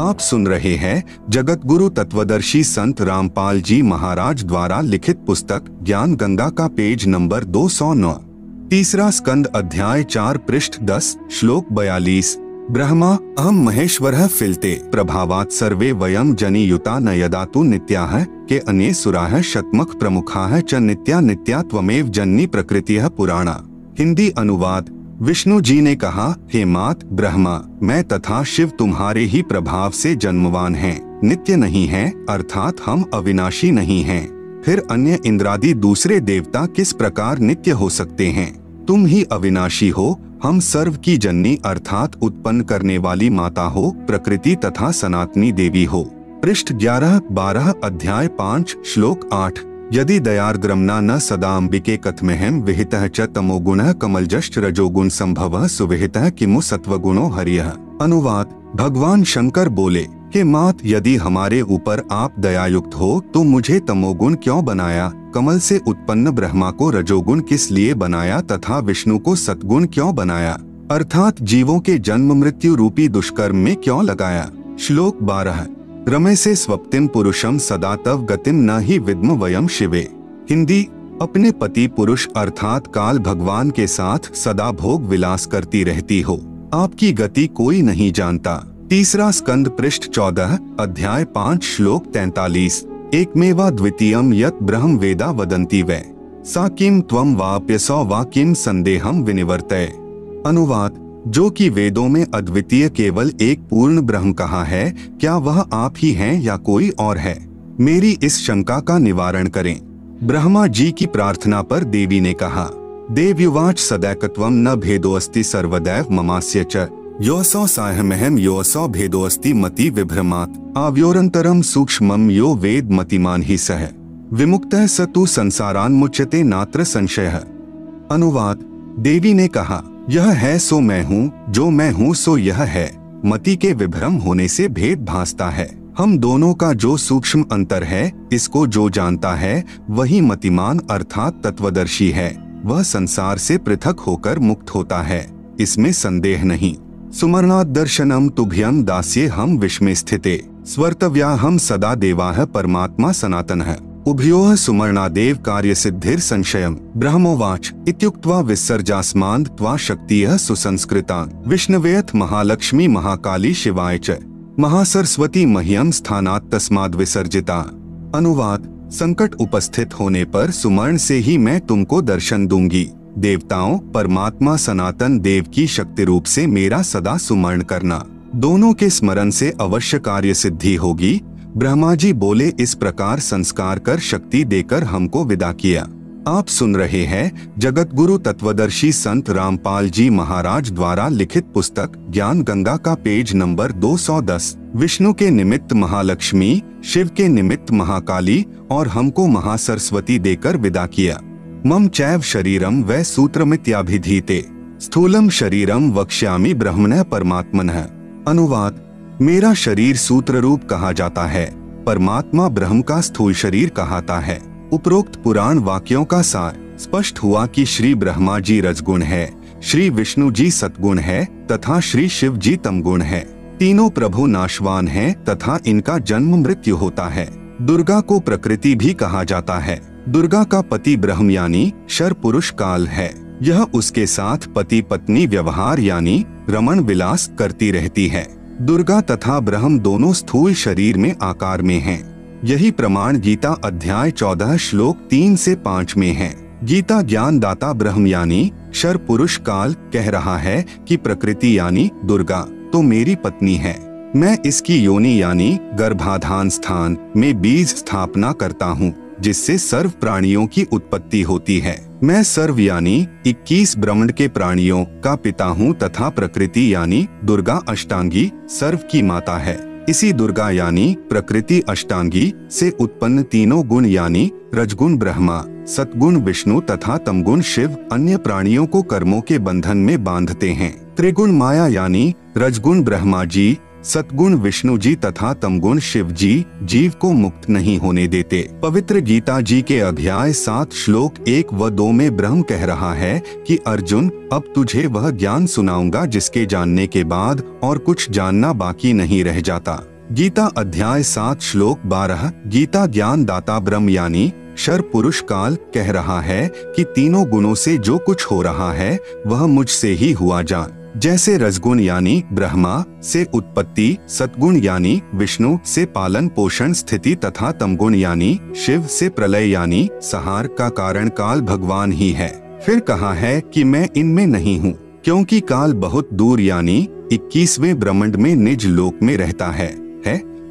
आप सुन रहे हैं जगत गुरु तत्वदर्शी संत रामपाल जी महाराज द्वारा लिखित पुस्तक ज्ञान गंगा का पेज नंबर 209, तीसरा स्कंद अध्याय 4 पृष्ठ 10 श्लोक 42। ब्रह्मा अहम महेश्वरः फिलते प्रभावात् सर्वे वयम जनियुता न यदा तु नित्याः के अन्ये सुराः शतमख प्रमुखाः च नित्या नित्या त्वमेव जननी प्रकृतिः पुराणा। हिंदी अनुवाद। विष्णु जी ने कहा, हे मात ब्रह्मा, मैं तथा शिव तुम्हारे ही प्रभाव से जन्मवान हैं, नित्य नहीं हैं, अर्थात हम अविनाशी नहीं हैं। फिर अन्य इंद्रादि दूसरे देवता किस प्रकार नित्य हो सकते हैं? तुम ही अविनाशी हो, हम सर्व की जननी अर्थात उत्पन्न करने वाली माता हो, प्रकृति तथा सनातनी देवी हो। पृष्ठ 11-12 अध्याय 5 श्लोक 8। यदि दयार्द्रम्ना न सदाम्बिके कथमेहम विहितः च तमोगुणः कमलजश्च रजोगुण संभवः सुविहितः किमु सत्वगुणो हरियः। अनुवाद। भगवान शंकर बोले, हे मात, यदि हमारे ऊपर आप दयायुक्त हो तो मुझे तमोगुण क्यों बनाया, कमल से उत्पन्न ब्रह्मा को रजोगुण किस लिए बनाया तथा विष्णु को सत्गुण क्यों बनाया, अर्थात जीवों के जन्म मृत्यु रूपी दुष्कर्म में क्यों लगाया। श्लोक 12। रमे से स्वप्तिम पुरुषम सदा तव गतिम न ही विद्म वयम शिवे। हिंदी। अपने पति पुरुष अर्थात काल भगवान के साथ सदा भोग विलास करती रहती हो, आपकी गति कोई नहीं जानता। तीसरा स्कंद पृष्ठ 14 अध्याय 5 श्लोक 43। एकमेवा द्वितीयम यत् ब्रह्म वेदा वदन्ति वै सा किम त्वं वाप्यसौ वा किम संदेहम विनिवर्तय। अनुवाद। जो कि वेदों में अद्वितीय केवल एक पूर्ण ब्रह्म कहा है, क्या वह आप ही हैं या कोई और है? मेरी इस शंका का निवारण करें। ब्रह्मा जी की प्रार्थना पर देवी ने कहा, देव्युवाच सदैकत्वं न भेदोऽस्ति सर्वदैव ममास्य च योऽसौ साहमहं योऽसौ भेदोऽस्ति मति विभ्रमात् आव्योरन्तरं सूक्ष्मं यो वेद मतिमान ही सह विमुक्तः स तु संसारान्मुच्यते नात्र संशयः। अनुवाद। देवी ने कहा, यह है सो मैं हूँ, जो मैं हूँ सो यह है। मति के विभ्रम होने से भेद भासता है। हम दोनों का जो सूक्ष्म अंतर है, इसको जो जानता है वही मतिमान अर्थात तत्वदर्शी है। वह संसार से पृथक होकर मुक्त होता है, इसमें संदेह नहीं। सुमरणात् दर्शनम तुभ्यं दास्ये हम विस्मये स्थिते स्वर्तव्या हम सदा देवाः परमात्मा सनातनः उभयोः सुमरणादेव कार्य सिद्धिर संशयम। ब्रह्मोवाच इत्युक्त्वा विसर्जास्मान् त्वा शक्तियः सुसंस्कृतान् विष्णवेऽथ महालक्ष्मी महाकाली शिवाय च महासरस्वती मह्यम स्थानात् तस्माद् विसर्जिता। अनुवाद। संकट उपस्थित होने पर सुमरण से ही मैं तुमको दर्शन दूंगी। देवताओं परमात्मा सनातन देव की शक्ति रूप से मेरा सदा सुमरण करना, दोनों के स्मरण से अवश्य कार्य सिद्धि होगी। ब्रह्मा जी बोले, इस प्रकार संस्कार कर शक्ति देकर हमको विदा किया। आप सुन रहे हैं जगत गुरु तत्वदर्शी संत रामपाल जी महाराज द्वारा लिखित पुस्तक ज्ञान गंगा का पेज नंबर 210। विष्णु के निमित्त महालक्ष्मी, शिव के निमित्त महाकाली और हमको महासरस्वती देकर विदा किया। मम चैव शरीरम वै सूत्रमित्याभिधीते स्थूलम शरीरम वक्ष्यामि ब्रह्मणः परमात्मनः। अनुवाद। मेरा शरीर सूत्र रूप कहा जाता है, परमात्मा ब्रह्म का स्थूल शरीर कहाता है। उपरोक्त पुराण वाक्यों का सार स्पष्ट हुआ कि श्री ब्रह्मा जी रजगुण है, श्री विष्णु जी सतगुण है तथा श्री शिव जी तमगुण है। तीनों प्रभु नाशवान हैं तथा इनका जन्म मृत्यु होता है। दुर्गा को प्रकृति भी कहा जाता है। दुर्गा का पति ब्रह्म यानी शर पुरुष काल है। यह उसके साथ पति पत्नी व्यवहार यानी रमण विलास करती रहती है। दुर्गा तथा ब्रह्म दोनों स्थूल शरीर में आकार में हैं। यही प्रमाण गीता अध्याय 14 श्लोक 3 से 5 में है। गीता ज्ञान दाता ब्रह्म यानी शर पुरुष काल कह रहा है कि प्रकृति यानी दुर्गा तो मेरी पत्नी है। मैं इसकी योनि यानी गर्भाधान स्थान में बीज स्थापना करता हूँ, जिससे सर्व प्राणियों की उत्पत्ति होती है। मैं सर्व यानी 21 ब्रह्मांड के प्राणियों का पिता हूँ तथा प्रकृति यानी दुर्गा अष्टांगी सर्व की माता है। इसी दुर्गा यानी प्रकृति अष्टांगी से उत्पन्न तीनों गुण यानी रजगुण ब्रह्मा, सतगुण विष्णु तथा तमगुण शिव अन्य प्राणियों को कर्मों के बंधन में बांधते हैं। त्रिगुण माया यानी रजगुण ब्रह्मा जी, सतगुण विष्णु जी तथा तमगुण शिव जी जीव को मुक्त नहीं होने देते। पवित्र गीता जी के अध्याय 7 श्लोक 1 व 2 में ब्रह्म कह रहा है कि अर्जुन, अब तुझे वह ज्ञान सुनाऊंगा जिसके जानने के बाद और कुछ जानना बाकी नहीं रह जाता। गीता अध्याय 7 श्लोक 12। गीता ज्ञान दाता ब्रह्म यानी क्षर पुरुष काल कह रहा है कि तीनों गुणों से जो कुछ हो रहा है वह मुझसे ही हुआ जान। जैसे रजगुण यानी ब्रह्मा से उत्पत्ति, सतगुण यानी विष्णु से पालन पोषण स्थिति तथा तमगुण यानी शिव से प्रलय यानी संहार का कारण काल भगवान ही है। फिर कहा है कि मैं इनमें नहीं हूँ, क्योंकि काल बहुत दूर यानी 21वें ब्रह्मांड में निज लोक में रहता है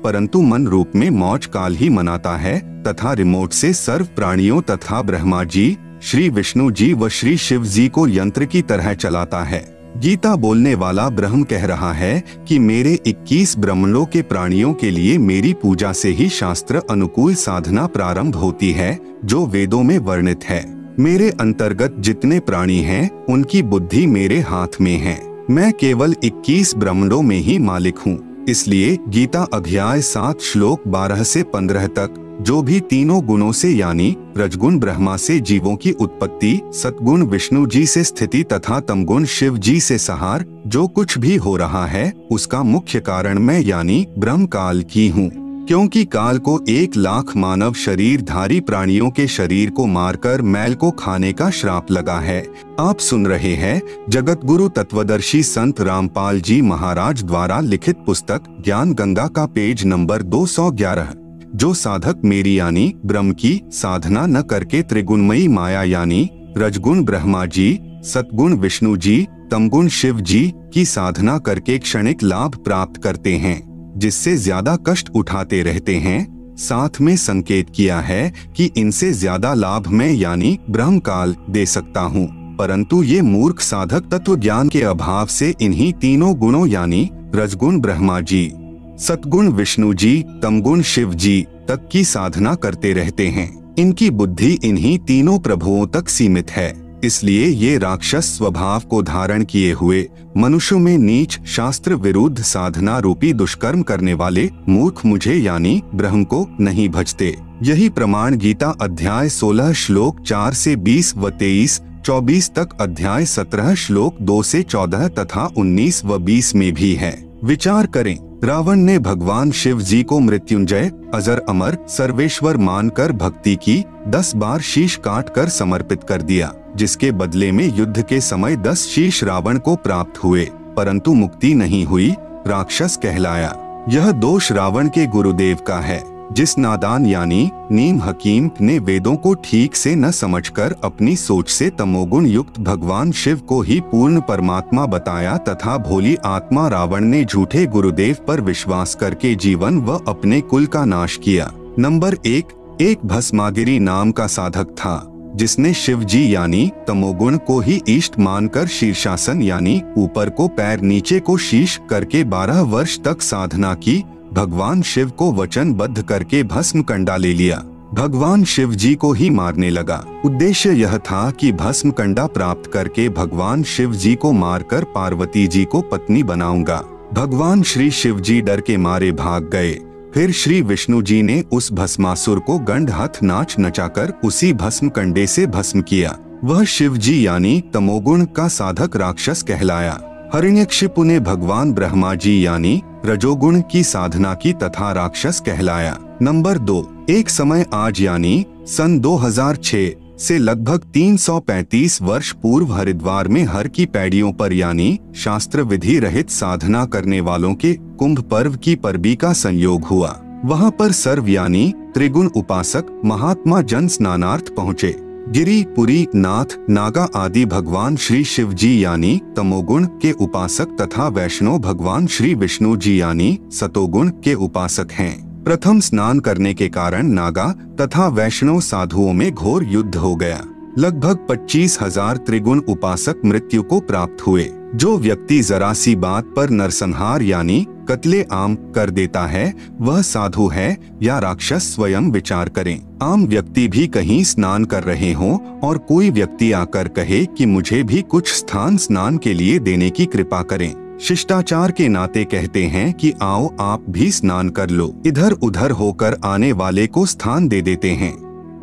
परंतु मन रूप में मौज काल ही मनाता है तथा रिमोट से सर्व प्राणियों तथा ब्रह्मा जी, श्री विष्णु जी व श्री शिव जी को यंत्र की तरह चलाता है। गीता बोलने वाला ब्रह्म कह रहा है कि मेरे 21 ब्रह्मांडों के प्राणियों के लिए मेरी पूजा से ही शास्त्र अनुकूल साधना प्रारंभ होती है जो वेदों में वर्णित है। मेरे अंतर्गत जितने प्राणी हैं उनकी बुद्धि मेरे हाथ में है। मैं केवल 21 ब्रह्मांडों में ही मालिक हूँ। इसलिए गीता अध्याय 7 श्लोक 12 से 15 तक जो भी तीनों गुणों से यानी रजगुण ब्रह्मा से जीवों की उत्पत्ति, सतगुण विष्णु जी से स्थिति तथा तमगुण शिव जी से संहार जो कुछ भी हो रहा है उसका मुख्य कारण मैं यानी ब्रह्म काल की हूँ। क्योंकि काल को 1 लाख मानव शरीरधारी प्राणियों के शरीर को मारकर मैल को खाने का श्राप लगा है। आप सुन रहे हैं जगत गुरु तत्वदर्शी संत रामपाल जी महाराज द्वारा लिखित पुस्तक ज्ञान गंगा का पेज नंबर 211। जो साधक मेरी यानी ब्रह्म की साधना न करके त्रिगुणमयी माया यानी रजगुण ब्रह्मा जी, सतगुण विष्णु जी, तमगुण शिव जी की साधना करके क्षणिक लाभ प्राप्त करते हैं, जिससे ज्यादा कष्ट उठाते रहते हैं, साथ में संकेत किया है कि इनसे ज्यादा लाभ मैं यानी ब्रह्म काल दे सकता हूँ, परंतु ये मूर्ख साधक तत्व ज्ञान के अभाव से इन्हीं तीनों गुणों यानी रजगुण ब्रह्मा जी, सतगुण विष्णु जी, तमगुण शिव जी तक की साधना करते रहते हैं। इनकी बुद्धि इन्हीं तीनों प्रभुओं तक सीमित है, इसलिए ये राक्षस स्वभाव को धारण किए हुए मनुष्यों में नीच शास्त्र विरुद्ध साधना रूपी दुष्कर्म करने वाले मूर्ख मुझे यानी ब्रह्म को नहीं भजते। यही प्रमाण गीता अध्याय 16 श्लोक 4 से 20 व 23-24 तक, अध्याय 17 श्लोक 2 से 14 तथा 19 व 20 में भी है। विचार करें, रावण ने भगवान शिव जी को मृत्युंजय, अजर अमर, सर्वेश्वर मानकर भक्ति की, 10 बार शीश काट कर समर्पित कर दिया, जिसके बदले में युद्ध के समय 10 शीश रावण को प्राप्त हुए, परंतु मुक्ति नहीं हुई, राक्षस कहलाया। यह दोष रावण के गुरुदेव का है, जिस नादान यानी नीम हकीम ने वेदों को ठीक से न समझकर अपनी सोच से तमोगुण युक्त भगवान शिव को ही पूर्ण परमात्मा बताया तथा भोली आत्मा रावण ने झूठे गुरुदेव पर विश्वास करके जीवन व अपने कुल का नाश किया। नंबर 1, एक भस्मागिरी नाम का साधक था, जिसने शिव जी यानी तमोगुण को ही इष्ट मानकर शीर्षासन यानी ऊपर को पैर नीचे को शीश करके 12 वर्ष तक साधना की। भगवान शिव को वचनबद्ध करके भस्म कंडा ले लिया, भगवान शिव जी को ही मारने लगा। उद्देश्य यह था कि भस्म कंडा प्राप्त करके भगवान शिव जी को मारकर पार्वती जी को पत्नी बनाऊंगा। भगवान श्री शिव जी डर के मारे भाग गए। फिर श्री विष्णु जी ने उस भस्मासुर को गंड हाथ नाच नचाकर उसी भस्म कंडे से भस्म किया। वह शिव जी यानी तमोगुण का साधक राक्षस कहलाया। हिरण्यकशिपु ने भगवान ब्रह्मा जी यानी रजोगुण की साधना की तथा राक्षस कहलाया। नंबर 2, एक समय आज यानी सन 2006 से लगभग 335 वर्ष पूर्व हरिद्वार में हर की पैड़ियों पर यानी शास्त्र विधि रहित साधना करने वालों के कुंभ पर्व की परबी का संयोग हुआ। वहां पर सर्व यानी त्रिगुण उपासक महात्मा जन स्नानार्थ पहुँचे। गिरी, पुरी, नाथ, नागा आदि भगवान श्री शिव जी यानी तमोगुण के उपासक तथा वैष्णव भगवान श्री विष्णु जी यानी सतोगुण के उपासक हैं। प्रथम स्नान करने के कारण नागा तथा वैष्णव साधुओं में घोर युद्ध हो गया। लगभग 25,000 त्रिगुण उपासक मृत्यु को प्राप्त हुए। जो व्यक्ति जरा सी बात पर नरसंहार यानी कत्ले आम कर देता है वह साधु है या राक्षस, स्वयं विचार करें। आम व्यक्ति भी कहीं स्नान कर रहे हों और कोई व्यक्ति आकर कहे कि मुझे भी कुछ स्थान स्नान के लिए देने की कृपा करें, शिष्टाचार के नाते कहते हैं कि आओ आप भी स्नान कर लो। इधर उधर होकर आने वाले को स्थान दे देते हैं।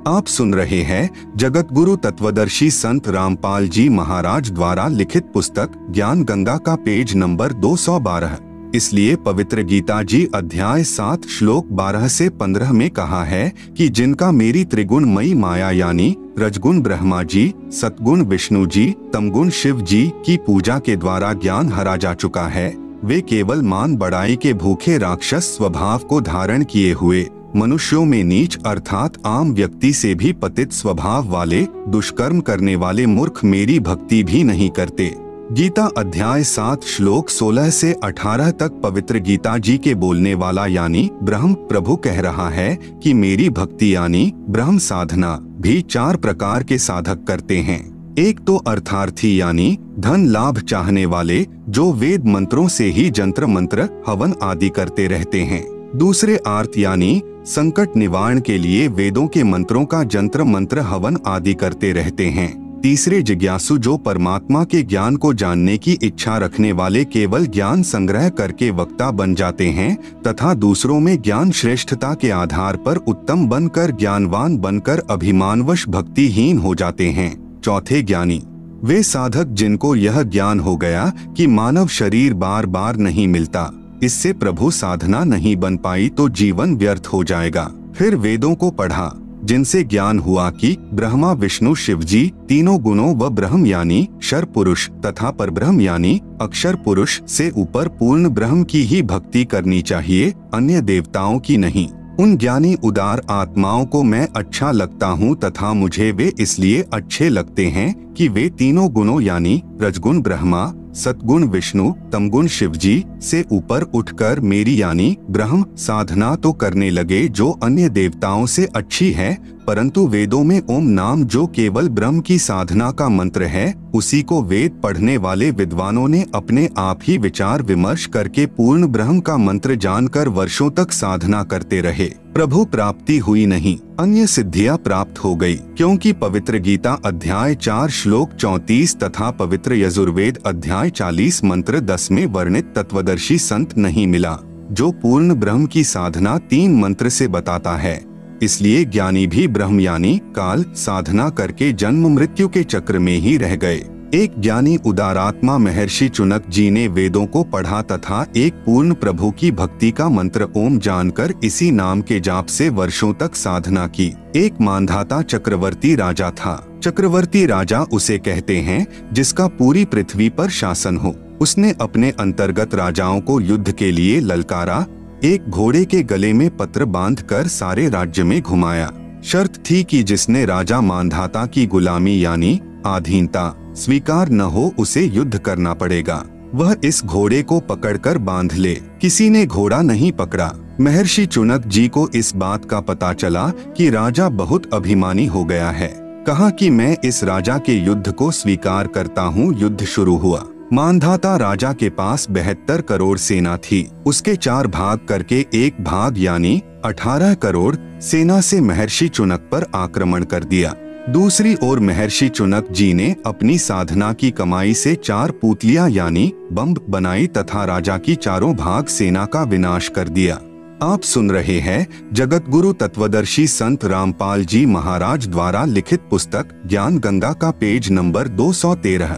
आप सुन रहे हैं जगत गुरु तत्वदर्शी संत रामपाल जी महाराज द्वारा लिखित पुस्तक ज्ञान गंगा का पेज नंबर 212। इसलिए पवित्र गीता जी अध्याय 7 श्लोक 12 से 15 में कहा है कि जिनका मेरी त्रिगुणमयी माया यानी रजगुण ब्रह्मा जी, सतगुण विष्णु जी, तमगुण शिव जी की पूजा के द्वारा ज्ञान हरा जा चुका है, वे केवल मान बढ़ाई के भूखे राक्षस स्वभाव को धारण किए हुए मनुष्यों में नीच अर्थात आम व्यक्ति से भी पतित स्वभाव वाले दुष्कर्म करने वाले मूर्ख मेरी भक्ति भी नहीं करते। गीता अध्याय 7 श्लोक 16 से 18 तक पवित्र गीता जी के बोलने वाला यानी ब्रह्म प्रभु कह रहा है कि मेरी भक्ति यानी ब्रह्म साधना भी 4 प्रकार के साधक करते हैं। एक तो अर्थार्थी यानी धन लाभ चाहने वाले जो वेद मंत्रों से ही जंत्र मंत्र हवन आदि करते रहते हैं। दूसरे आर्त यानी संकट निवारण के लिए वेदों के मंत्रों का जंत्र मंत्र हवन आदि करते रहते हैं। तीसरे जिज्ञासु जो परमात्मा के ज्ञान को जानने की इच्छा रखने वाले केवल ज्ञान संग्रह करके वक्ता बन जाते हैं तथा दूसरों में ज्ञान श्रेष्ठता के आधार पर उत्तम बनकर ज्ञानवान बनकर अभिमानवश भक्तिहीन हो जाते हैं। चौथे ज्ञानी वे साधक जिनको यह ज्ञान हो गया कि मानव शरीर बार बार नहीं मिलता, इससे प्रभु साधना नहीं बन पाई तो जीवन व्यर्थ हो जाएगा। फिर वेदों को पढ़ा जिनसे ज्ञान हुआ कि ब्रह्मा विष्णु शिव जी तीनों गुणों व ब्रह्म यानी क्षर पुरुष तथा परब्रह्म यानी अक्षर पुरुष से ऊपर पूर्ण ब्रह्म की ही भक्ति करनी चाहिए, अन्य देवताओं की नहीं। उन ज्ञानी उदार आत्माओं को मैं अच्छा लगता हूँ तथा मुझे वे इसलिए अच्छे लगते हैं कि वे तीनों गुणों यानी रजगुण ब्रह्मा, सतगुण विष्णु, तमगुण शिव जी से ऊपर उठकर मेरी यानी ब्रह्म साधना तो करने लगे जो अन्य देवताओं से अच्छी है, परंतु वेदों में ओम नाम जो केवल ब्रह्म की साधना का मंत्र है, उसी को वेद पढ़ने वाले विद्वानों ने अपने आप ही विचार विमर्श करके पूर्ण ब्रह्म का मंत्र जानकर वर्षों तक साधना करते रहे। प्रभु प्राप्ति हुई नहीं, अन्य सिद्धियां प्राप्त हो गई, क्योंकि पवित्र गीता अध्याय 4 श्लोक 34 तथा पवित्र यजुर्वेद अध्याय 40 मंत्र 10 में वर्णित तत्वदर्शी संत नहीं मिला जो पूर्ण ब्रह्म की साधना 3 मंत्र से बताता है। इसलिए ज्ञानी भी ब्रह्म यानी काल साधना करके जन्म मृत्यु के चक्र में ही रह गए। एक ज्ञानी उदारात्मा महर्षि चुनक जी ने वेदों को पढ़ा तथा एक पूर्ण प्रभु की भक्ति का मंत्र ओम जानकर इसी नाम के जाप से वर्षों तक साधना की। एक मानधाता चक्रवर्ती राजा था। चक्रवर्ती राजा उसे कहते हैं जिसका पूरी पृथ्वी पर शासन हो। उसने अपने अंतर्गत राजाओं को युद्ध के लिए ललकारा। एक घोड़े के गले में पत्र बांधकर सारे राज्य में घुमाया। शर्त थी कि जिसने राजा मानधाता की गुलामी यानी अधीनता स्वीकार न हो उसे युद्ध करना पड़ेगा। वह इस घोड़े को पकड़कर बांध ले। किसी ने घोड़ा नहीं पकड़ा। महर्षि चुनक जी को इस बात का पता चला कि राजा बहुत अभिमानी हो गया है। कहा कि मैं इस राजा के युद्ध को स्वीकार करता हूँ। युद्ध शुरू हुआ। मानधाता राजा के पास 72 करोड़ सेना थी। उसके 4 भाग करके एक भाग यानी 18 करोड़ सेना से महर्षि चुनक पर आक्रमण कर दिया। दूसरी ओर महर्षि चुनक जी ने अपनी साधना की कमाई से 4 पुतलियां यानी बम बनाई तथा राजा की 4 भाग सेना का विनाश कर दिया। आप सुन रहे हैं जगत गुरु तत्वदर्शी संत रामपाल जी महाराज द्वारा लिखित पुस्तक ज्ञान गंगा का पेज नंबर 213।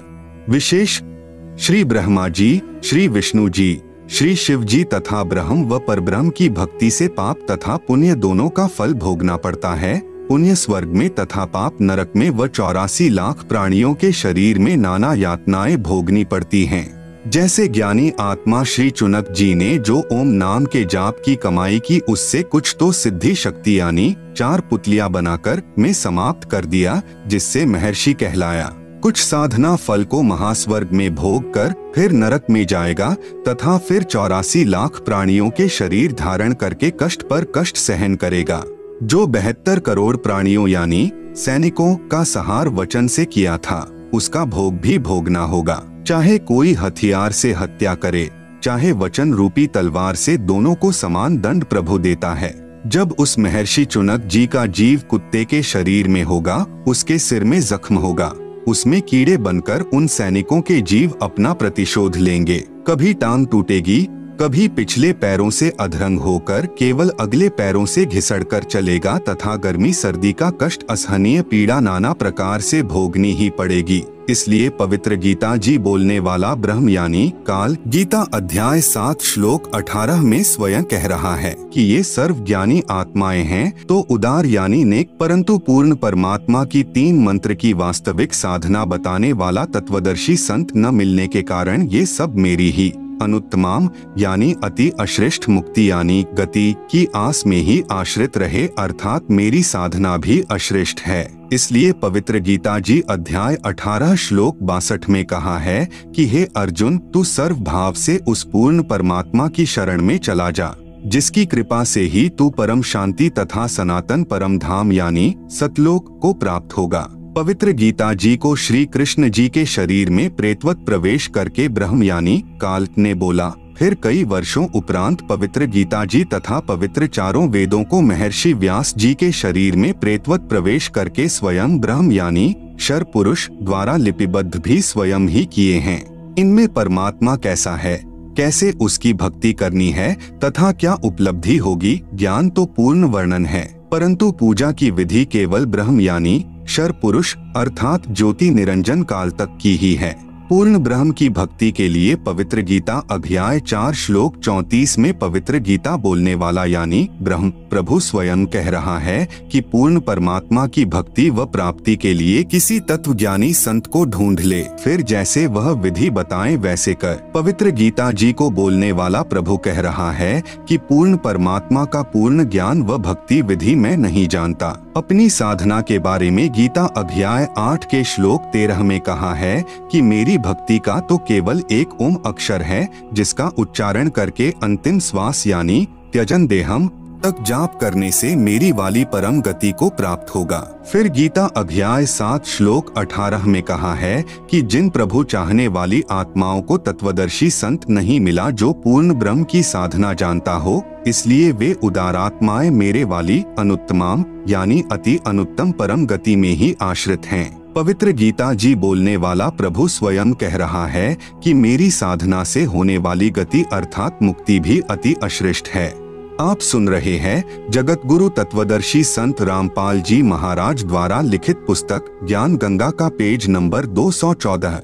विशेष श्री ब्रह्मा जी, श्री विष्णु जी, श्री शिव जी तथा ब्रह्म व परब्रह्म की भक्ति से पाप तथा पुण्य दोनों का फल भोगना पड़ता है। पुण्य स्वर्ग में तथा पाप नरक में व 84 लाख प्राणियों के शरीर में नाना यातनाएं भोगनी पड़ती हैं। जैसे ज्ञानी आत्मा श्री चुनक जी ने जो ओम नाम के जाप की कमाई की उससे कुछ तो सिद्धि शक्ति यानी 4 पुतलियां बनाकर में समाप्त कर दिया, जिससे महर्षि कहलाया। कुछ साधना फल को महास्वर्ग में भोग कर फिर नरक में जाएगा तथा फिर 84 लाख प्राणियों के शरीर धारण करके कष्ट पर कष्ट सहन करेगा। जो 72 करोड़ प्राणियों यानी सैनिकों का संहार वचन से किया था उसका भोग भी भोगना होगा। चाहे कोई हथियार से हत्या करे, चाहे वचन रूपी तलवार से, दोनों को समान दंड प्रभु देता है। जब उस महर्षि चुनक जी का जीव कुत्ते के शरीर में होगा, उसके सिर में जख्म होगा, उसमें कीड़े बनकर उन सैनिकों के जीव अपना प्रतिशोध लेंगे। कभी टांग टूटेगी, कभी पिछले पैरों से अधरंग होकर केवल अगले पैरों से घिसड़कर चलेगा तथा गर्मी सर्दी का कष्ट असहनीय पीड़ा नाना प्रकार से भोगनी ही पड़ेगी। इसलिए पवित्र गीता जी बोलने वाला ब्रह्म यानी काल गीता अध्याय 7 श्लोक 18 में स्वयं कह रहा है कि ये सर्वज्ञानी आत्माएं हैं तो उदार यानी नेक परंतु पूर्ण परमात्मा की 3 मंत्र की वास्तविक साधना बताने वाला तत्वदर्शी संत न मिलने के कारण ये सब मेरी ही अनुत्तमाम यानी अति अश्रेष्ठ मुक्ति यानी गति की आस में ही आश्रित रहे, अर्थात मेरी साधना भी अश्रेष्ठ है। इसलिए पवित्र गीता जी अध्याय 18 श्लोक 62 में कहा है कि हे अर्जुन, तू सर्व भाव से उस पूर्ण परमात्मा की शरण में चला जा, जिसकी कृपा से ही तू परम शांति तथा सनातन परम धाम यानी सतलोक को प्राप्त होगा। पवित्र गीता जी को श्री कृष्ण जी के शरीर में प्रेतवत प्रवेश करके ब्रह्म यानी काल ने बोला। फिर कई वर्षों उपरांत पवित्र गीता जी तथा पवित्र चारों वेदों को महर्षि व्यास जी के शरीर में प्रेतवत प्रवेश करके स्वयं ब्रह्म यानी शर पुरुष द्वारा लिपिबद्ध भी स्वयं ही किए हैं। इनमें परमात्मा कैसा है, कैसे उसकी भक्ति करनी है तथा क्या उपलब्धि होगी, ज्ञान तो पूर्ण वर्णन है, परंतु पूजा की विधि केवल ब्रह्म यानी शर पुरुष अर्थात ज्योति निरंजन काल तक की ही है। पूर्ण ब्रह्म की भक्ति के लिए पवित्र गीता अध्याय 4 श्लोक 34 में पवित्र गीता बोलने वाला यानी ब्रह्म प्रभु स्वयं कह रहा है कि पूर्ण परमात्मा की भक्ति व प्राप्ति के लिए किसी तत्वज्ञानी संत को ढूंढ ले, फिर जैसे वह विधि बताएं वैसे कर। पवित्र गीता जी को बोलने वाला प्रभु कह रहा है कि पूर्ण परमात्मा का पूर्ण ज्ञान व भक्ति विधि मैं नहीं जानता। अपनी साधना के बारे में गीता अध्याय 8 के श्लोक 13 में कहा है कि मेरी भक्ति का तो केवल एक ओम अक्षर है, जिसका उच्चारण करके अंतिम श्वास यानी त्यजन देहम तक जाप करने से मेरी वाली परम गति को प्राप्त होगा। फिर गीता अध्याय 7 श्लोक 18 में कहा है कि जिन प्रभु चाहने वाली आत्माओं को तत्वदर्शी संत नहीं मिला जो पूर्ण ब्रह्म की साधना जानता हो, इसलिए वे उदारात्माएं मेरे वाली अनुत्तमाम यानी अति अनुत्तम परम गति में ही आश्रित हैं। पवित्र गीता जी बोलने वाला प्रभु स्वयं कह रहा है कि मेरी साधना से होने वाली गति अर्थात मुक्ति भी अति अश्रेष्ठ है। आप सुन रहे हैं जगत गुरु तत्वदर्शी संत रामपाल जी महाराज द्वारा लिखित पुस्तक ज्ञान गंगा का पेज नंबर 214।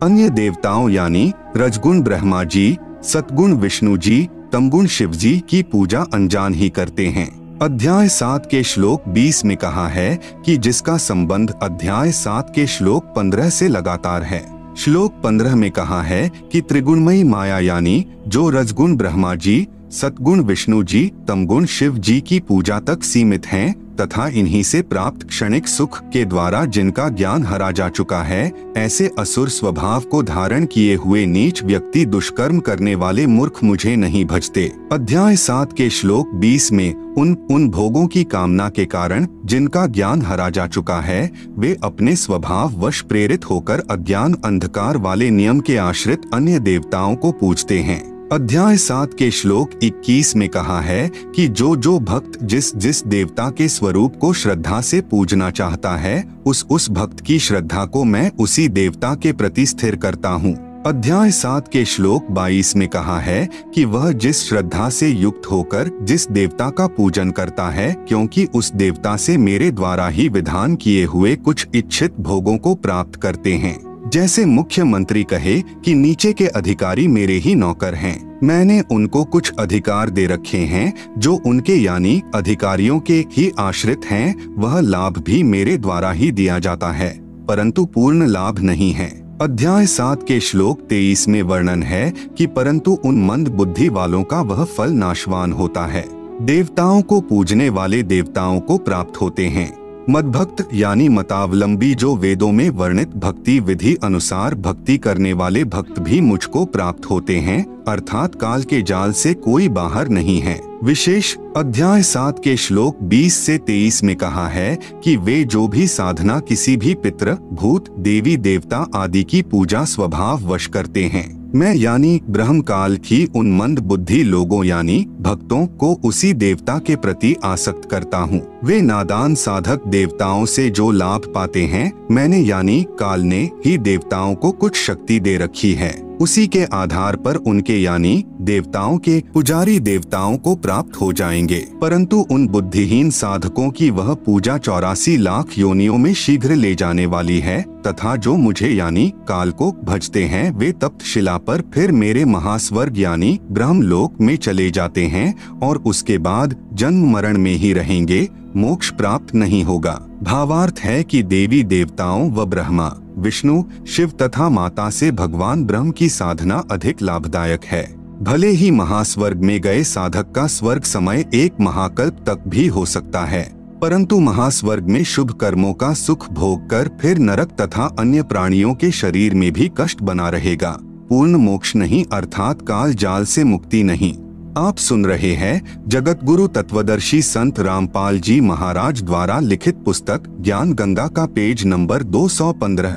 अन्य देवताओं यानी रजगुण ब्रह्मा जी, सतगुण विष्णु जी, तमगुण शिव जी की पूजा अनजान ही करते हैं। अध्याय 7 के श्लोक 20 में कहा है कि जिसका संबंध अध्याय 7 के श्लोक 15 से लगातार है। श्लोक 15 में कहा है कि त्रिगुणमयी माया यानी जो रजगुण ब्रह्मा जी, सतगुण विष्णु जी, तमगुण शिव जी की पूजा तक सीमित हैं तथा इन्हीं से प्राप्त क्षणिक सुख के द्वारा जिनका ज्ञान हरा जा चुका है, ऐसे असुर स्वभाव को धारण किए हुए नीच व्यक्ति दुष्कर्म करने वाले मूर्ख मुझे नहीं भजते। अध्याय 7 के श्लोक 20 में उन भोगों की कामना के कारण जिनका ज्ञान हरा जा चुका है, वे अपने स्वभाव वश प्रेरित होकर अज्ञान अंधकार वाले नियम के आश्रित अन्य देवताओं को पूजते हैं। अध्याय 7 के श्लोक 21 में कहा है कि जो भक्त जिस देवता के स्वरूप को श्रद्धा से पूजना चाहता है, उस भक्त की श्रद्धा को मैं उसी देवता के प्रति स्थिर करता हूँ। अध्याय 7 के श्लोक 22 में कहा है कि वह जिस श्रद्धा से युक्त होकर जिस देवता का पूजन करता है, क्योंकि उस देवता से मेरे द्वारा ही विधान किए हुए कुछ इच्छित भोगों को प्राप्त करते हैं। जैसे मुख्यमंत्री कहे कि नीचे के अधिकारी मेरे ही नौकर हैं, मैंने उनको कुछ अधिकार दे रखे हैं जो उनके यानी अधिकारियों के ही आश्रित हैं, वह लाभ भी मेरे द्वारा ही दिया जाता है, परंतु पूर्ण लाभ नहीं है। अध्याय 7 के श्लोक 23 में वर्णन है कि परंतु उन मंद बुद्धि वालों का वह फल नाशवान होता है। देवताओं को पूजने वाले देवताओं को प्राप्त होते हैं। मदभक्त यानी मतावलंबी जो वेदों में वर्णित भक्ति विधि अनुसार भक्ति करने वाले भक्त भी मुझको प्राप्त होते हैं, अर्थात काल के जाल से कोई बाहर नहीं है। विशेष अध्याय 7 के श्लोक 20 से 23 में कहा है कि वे जो भी साधना किसी भी पितृ, भूत, देवी देवता आदि की पूजा स्वभाव वश करते हैं, मैं यानी ब्रह्म काल की उन मंद बुद्धि लोगों यानी भक्तों को उसी देवता के प्रति आसक्त करता हूँ। वे नादान साधक देवताओं से जो लाभ पाते हैं, मैंने यानी काल ने ही देवताओं को कुछ शक्ति दे रखी है। उसी के आधार पर उनके यानी देवताओं के पुजारी देवताओं को प्राप्त हो जाएंगे। परंतु उन बुद्धिहीन साधकों की वह पूजा 84 लाख योनियों में शीघ्र ले जाने वाली है, तथा जो मुझे यानी काल को भजते हैं वे तप्त शिला पर फिर मेरे महास्वर्ग यानी ब्रह्मलोक में चले जाते हैं और उसके बाद जन्म मरण में ही रहेंगे, मोक्ष प्राप्त नहीं होगा। भावार्थ है कि देवी देवताओं व ब्रह्मा, विष्णु, शिव तथा माता से भगवान ब्रह्म की साधना अधिक लाभदायक है। भले ही महास्वर्ग में गए साधक का स्वर्ग समय 1 महाकल्प तक भी हो सकता है, परंतु महास्वर्ग में शुभ कर्मों का सुख भोग कर फिर नरक तथा अन्य प्राणियों के शरीर में भी कष्ट बना रहेगा। पूर्ण मोक्ष नहीं अर्थात काल जाल से मुक्ति नहीं। आप सुन रहे हैं जगत गुरु तत्वदर्शी संत रामपाल जी महाराज द्वारा लिखित पुस्तक ज्ञान गंगा का पेज नंबर 215।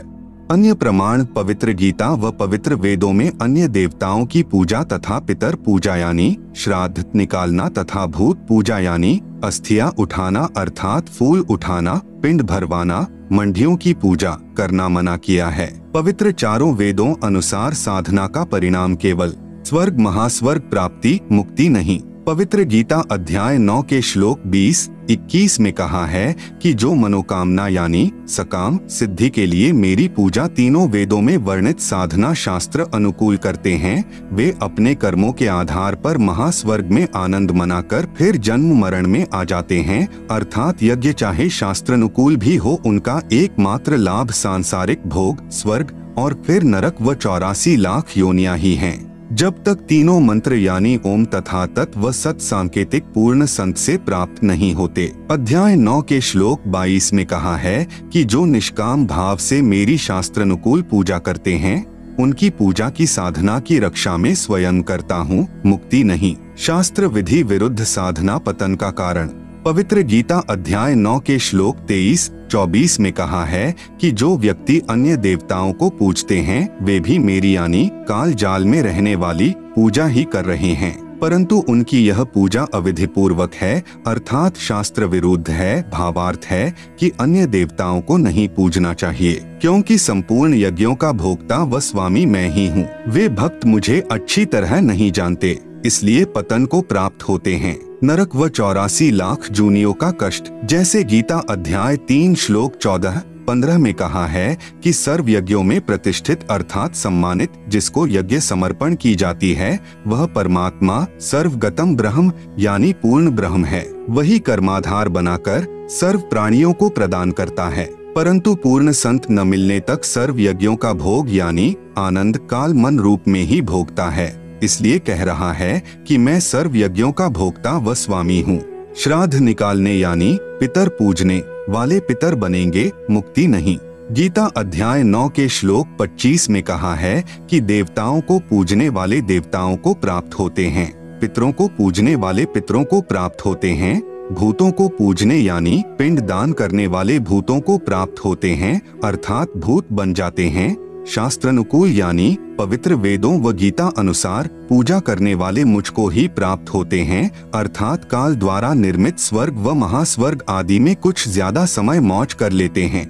अन्य प्रमाण पवित्र गीता व पवित्र वेदों में अन्य देवताओं की पूजा तथा पितर पूजा यानी श्राद्ध निकालना तथा भूत पूजा यानी अस्थियां उठाना अर्थात फूल उठाना, पिंड भरवाना, मंडियों की पूजा करना मना किया है। पवित्र चारों वेदों अनुसार साधना का परिणाम केवल स्वर्ग महास्वर्ग प्राप्ति मुक्ति नहीं। पवित्र गीता अध्याय 9 के श्लोक 20-21 में कहा है कि जो मनोकामना यानी सकाम सिद्धि के लिए मेरी पूजा तीनों वेदों में वर्णित साधना शास्त्र अनुकूल करते हैं, वे अपने कर्मों के आधार पर महास्वर्ग में आनंद मनाकर फिर जन्म मरण में आ जाते हैं। अर्थात यज्ञ चाहे शास्त्र अनुकूल भी हो, उनका एकमात्र लाभ सांसारिक भोग, स्वर्ग और फिर नरक व 84 लाख योनियां ही हैं। जब तक तीनों मंत्र यानी ओम तथा तत् व सत सांकेतिक पूर्ण संत से प्राप्त नहीं होते। अध्याय 9 के श्लोक 22 में कहा है कि जो निष्काम भाव से मेरी शास्त्रानुकूल पूजा करते हैं, उनकी पूजा की साधना की रक्षा में स्वयं करता हूँ, मुक्ति नहीं। शास्त्र विधि विरुद्ध साधना पतन का कारण। पवित्र गीता अध्याय 9 के श्लोक 23-24 में कहा है कि जो व्यक्ति अन्य देवताओं को पूजते हैं वे भी मेरी यानी काल जाल में रहने वाली पूजा ही कर रहे हैं, परंतु उनकी यह पूजा अविधि पूर्वक है अर्थात शास्त्र विरुद्ध है। भावार्थ है कि अन्य देवताओं को नहीं पूजना चाहिए, क्योंकि संपूर्ण यज्ञों का भोक्ता व स्वामी मैं ही हूँ। वे भक्त मुझे अच्छी तरह नहीं जानते, इसलिए पतन को प्राप्त होते हैं, नरक व 84 लाख जूनियों का कष्ट। जैसे गीता अध्याय 3 श्लोक 14-15 में कहा है कि सर्व यज्ञों में प्रतिष्ठित अर्थात सम्मानित जिसको यज्ञ समर्पण की जाती है वह परमात्मा सर्वगतम ब्रह्म यानी पूर्ण ब्रह्म है। वही कर्माधार बनाकर सर्व प्राणियों को प्रदान करता है, परंतु पूर्ण संत न मिलने तक सर्व यज्ञों का भोग यानी आनंद काल मन रूप में ही भोगता है। इसलिए कह रहा है कि मैं सर्व यज्ञों का भोक्ता व स्वामी हूँ। श्राद्ध निकालने यानी पितर पूजने वाले पितर बनेंगे, मुक्ति नहीं। गीता अध्याय 9 के श्लोक 25 में कहा है कि देवताओं को पूजने वाले देवताओं को प्राप्त होते हैं, पितरों को पूजने वाले पितरों को प्राप्त होते हैं, भूतों को पूजने यानी पिंड दान करने वाले भूतों को प्राप्त होते हैं अर्थात भूत बन जाते हैं। शास्त्रानुकूल यानी पवित्र वेदों व गीता अनुसार पूजा करने वाले मुझको ही प्राप्त होते हैं अर्थात काल द्वारा निर्मित स्वर्ग व महास्वर्ग आदि में कुछ ज्यादा समय मौज कर लेते हैं।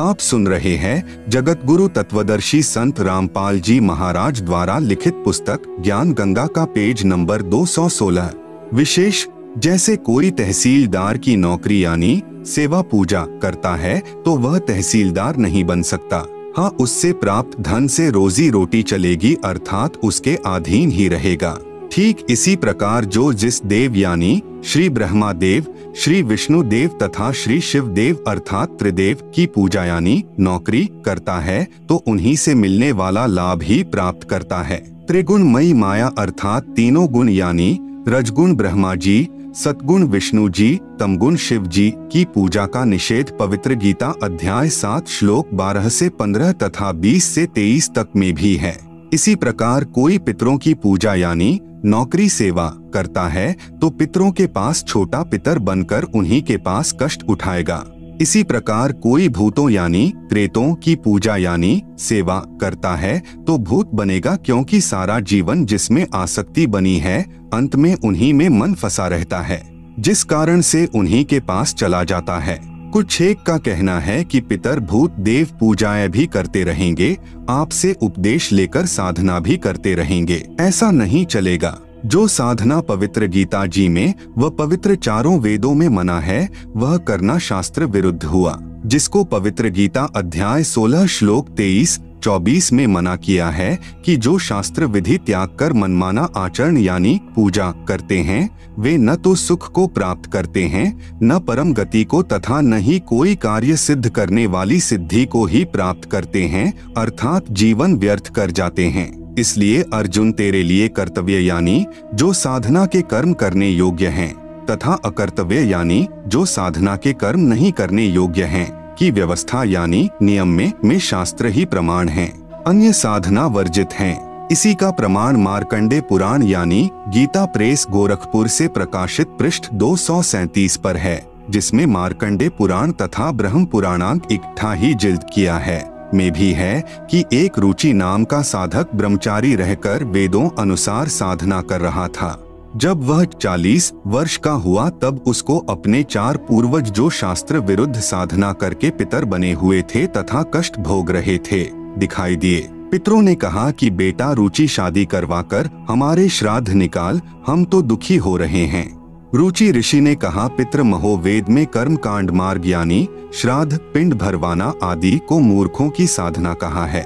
आप सुन रहे हैं जगत गुरु तत्वदर्शी संत रामपाल जी महाराज द्वारा लिखित पुस्तक ज्ञान गंगा का पेज नंबर 216। विशेष जैसे कोई तहसीलदार की नौकरी यानी सेवा पूजा करता है तो वह तहसीलदार नहीं बन सकता। हाँ, उससे प्राप्त धन से रोजी रोटी चलेगी अर्थात उसके अधीन ही रहेगा। ठीक इसी प्रकार जो जिस देव यानी श्री ब्रह्मा देव, श्री विष्णु देव तथा श्री शिव देव अर्थात त्रिदेव की पूजा यानी नौकरी करता है तो उन्हीं से मिलने वाला लाभ ही प्राप्त करता है। त्रिगुणमयी माया अर्थात तीनों गुण यानी रजगुण ब्रह्मा जी, सतगुण विष्णु जी, तमगुण शिव जी की पूजा का निषेध पवित्र गीता अध्याय 7 श्लोक 12 से 15 तथा 20 से 23 तक में भी है। इसी प्रकार कोई पितरों की पूजा यानी नौकरी सेवा करता है तो पितरों के पास छोटा पितर बनकर उन्हीं के पास कष्ट उठाएगा। इसी प्रकार कोई भूतों यानी प्रेतों की पूजा यानी सेवा करता है तो भूत बनेगा, क्योंकि सारा जीवन जिसमें आसक्ति बनी है अंत में उन्हीं में मन फंसा रहता है, जिस कारण से उन्हीं के पास चला जाता है। कुछ एक का कहना है कि पितर भूत देव पूजाएं भी करते रहेंगे, आपसे उपदेश लेकर साधना भी करते रहेंगे। ऐसा नहीं चलेगा। जो साधना पवित्र गीता जी में व पवित्र चारों वेदों में मना है वह करना शास्त्र विरुद्ध हुआ। जिसको पवित्र गीता अध्याय 16 श्लोक 23-24 में मना किया है कि जो शास्त्र विधि त्याग कर मनमाना आचरण यानी पूजा करते हैं वे न तो सुख को प्राप्त करते हैं न परम गति को तथा न ही कोई कार्य सिद्ध करने वाली सिद्धि को ही प्राप्त करते हैं, अर्थात जीवन व्यर्थ कर जाते हैं। इसलिए अर्जुन तेरे लिए कर्तव्य यानी जो साधना के कर्म करने योग्य हैं तथा अकर्तव्य यानी जो साधना के कर्म नहीं करने योग्य हैं की व्यवस्था यानी नियम में शास्त्र ही प्रमाण हैं, अन्य साधना वर्जित हैं। इसी का प्रमाण मार्कंडे पुराण यानी गीता प्रेस गोरखपुर से प्रकाशित पृष्ठ 237 पर है, जिसमें मार्कंडे पुराण तथा ब्रह्म पुराणांक इकट्ठा ही जिल्द किया है में भी है कि एक रुचि नाम का साधक ब्रह्मचारी रहकर वेदों अनुसार साधना कर रहा था। जब वह 40 वर्ष का हुआ तब उसको अपने 4 पूर्वज जो शास्त्र विरुद्ध साधना करके पितर बने हुए थे तथा कष्ट भोग रहे थे दिखाई दिए। पितरों ने कहा कि बेटा रुचि शादी करवाकर हमारे श्राद्ध निकाल, हम तो दुखी हो रहे हैं। रुचि ऋषि ने कहा पितृ महो वेद में कर्म कांड मार्ग यानी श्राद्ध पिंड भरवाना आदि को मूर्खों की साधना कहा है,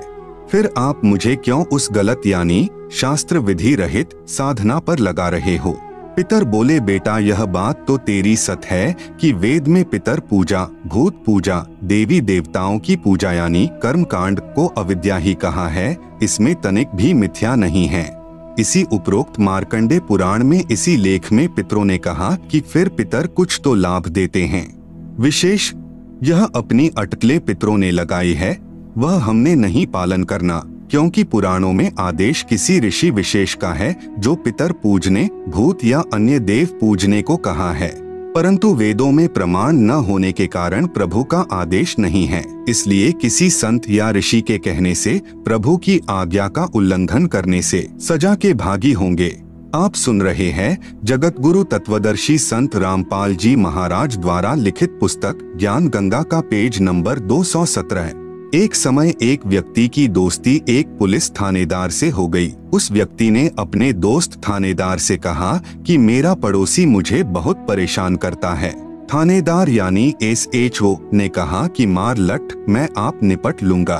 फिर आप मुझे क्यों उस गलत यानी शास्त्र विधि रहित साधना पर लगा रहे हो। पितर बोले बेटा यह बात तो तेरी सत है कि वेद में पितर पूजा, भूत पूजा, देवी देवताओं की पूजा यानी कर्म कांड को अविद्या ही कहा है, इसमें तनिक भी मिथ्या नहीं है। इसी उपरोक्त मार्कंडे पुराण में इसी लेख में पितरों ने कहा कि फिर पितर कुछ तो लाभ देते हैं विशेष, यह अपनी अटकलें पितरों ने लगाई है वह हमने नहीं पालन करना, क्योंकि पुराणों में आदेश किसी ऋषि विशेष का है जो पितर पूजने, भूत या अन्य देव पूजने को कहा है, परंतु वेदों में प्रमाण न होने के कारण प्रभु का आदेश नहीं है। इसलिए किसी संत या ऋषि के कहने से, प्रभु की आज्ञा का उल्लंघन करने से सजा के भागी होंगे। आप सुन रहे हैं जगत गुरु तत्वदर्शी संत रामपाल जी महाराज द्वारा लिखित पुस्तक ज्ञान गंगा का पेज नंबर 217। एक समय एक व्यक्ति की दोस्ती एक पुलिस थानेदार से हो गई। उस व्यक्ति ने अपने दोस्त थानेदार से कहा कि मेरा पड़ोसी मुझे बहुत परेशान करता है। थानेदार यानी SHO ने कहा कि मार लठ, मैं आप निपट लूंगा।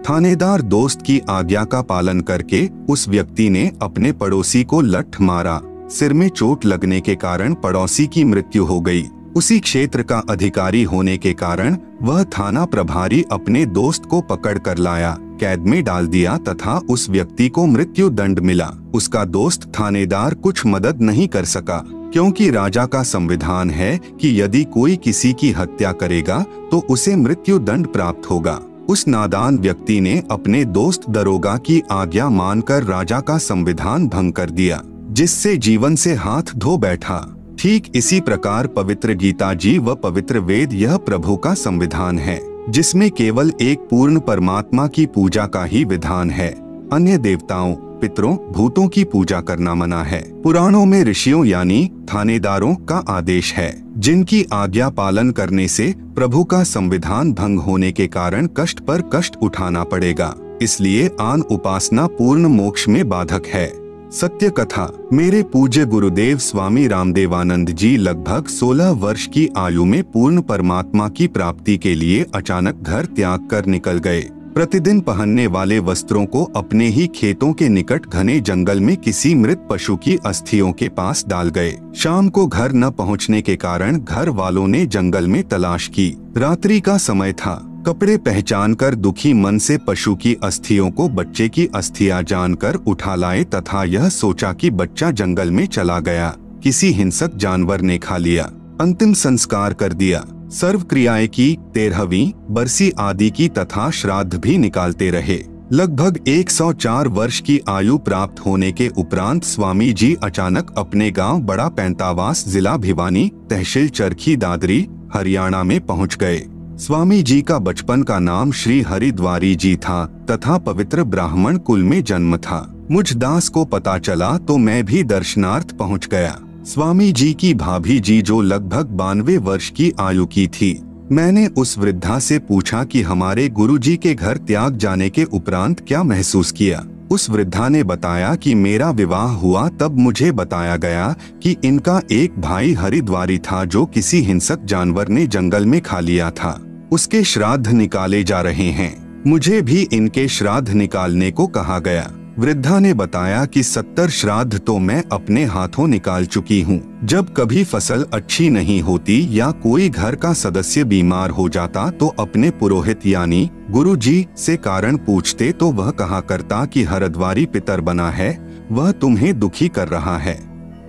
थानेदार दोस्त की आज्ञा का पालन करके उस व्यक्ति ने अपने पड़ोसी को लठ मारा। सिर में चोट लगने के कारण पड़ोसी की मृत्यु हो गई। उसी क्षेत्र का अधिकारी होने के कारण वह थाना प्रभारी अपने दोस्त को पकड़ कर लाया, कैद में डाल दिया तथा उस व्यक्ति को मृत्यु दंड मिला। उसका दोस्त थानेदार कुछ मदद नहीं कर सका, क्योंकि राजा का संविधान है कि यदि कोई किसी की हत्या करेगा तो उसे मृत्यु दंड प्राप्त होगा। उस नादान व्यक्ति ने अपने दोस्त दरोगा की आज्ञा मानकर राजा का संविधान भंग कर दिया, जिससे जीवन से हाथ धो बैठा। ठीक इसी प्रकार पवित्र गीता जी व पवित्र वेद यह प्रभु का संविधान है, जिसमें केवल एक पूर्ण परमात्मा की पूजा का ही विधान है। अन्य देवताओं, पितरों, भूतों की पूजा करना मना है। पुराणों में ऋषियों यानी थानेदारों का आदेश है, जिनकी आज्ञा पालन करने से प्रभु का संविधान भंग होने के कारण कष्ट पर कष्ट उठाना पड़ेगा। इसलिए आन उपासना पूर्ण मोक्ष में बाधक है। सत्य कथा। मेरे पूज्य गुरुदेव स्वामी रामदेवानंद जी लगभग 16 वर्ष की आयु में पूर्ण परमात्मा की प्राप्ति के लिए अचानक घर त्याग कर निकल गए। प्रतिदिन पहनने वाले वस्त्रों को अपने ही खेतों के निकट घने जंगल में किसी मृत पशु की अस्थियों के पास डाल गए। शाम को घर न पहुंचने के कारण घर वालों ने जंगल में तलाश की। रात्रि का समय था। कपड़े पहचानकर दुखी मन से पशु की अस्थियों को बच्चे की अस्थियां जानकर उठा लाए तथा यह सोचा कि बच्चा जंगल में चला गया, किसी हिंसक जानवर ने खा लिया। अंतिम संस्कार कर दिया। सर्व क्रियाएं की, 13वीं बरसी आदि की तथा श्राद्ध भी निकालते रहे। लगभग 104 वर्ष की आयु प्राप्त होने के उपरांत स्वामी जी अचानक अपने गांव बड़ा पैंतावास, जिला भिवानी, तहसील चरखी दादरी, हरियाणा में पहुंच गए। स्वामी जी का बचपन का नाम श्री हरिद्वारी जी था तथा पवित्र ब्राह्मण कुल में जन्म था। मुझ दास को पता चला तो मैं भी दर्शनार्थ पहुंच गया। स्वामी जी की भाभी जी जो लगभग 92 वर्ष की आयु की थी, मैंने उस वृद्धा से पूछा कि हमारे गुरुजी के घर त्याग जाने के उपरांत क्या महसूस किया। उस वृद्धा ने बताया कि मेरा विवाह हुआ तब मुझे बताया गया कि इनका एक भाई हरिद्वारी था जो किसी हिंसक जानवर ने जंगल में खा लिया था। उसके श्राद्ध निकाले जा रहे हैं। मुझे भी इनके श्राद्ध निकालने को कहा गया। वृद्धा ने बताया कि 70 श्राद्ध तो मैं अपने हाथों निकाल चुकी हूँ। जब कभी फसल अच्छी नहीं होती या कोई घर का सदस्य बीमार हो जाता तो अपने पुरोहित यानी गुरुजी से कारण पूछते तो वह कहा करता कि हरिद्वारी पितर बना है, वह तुम्हें दुखी कर रहा है।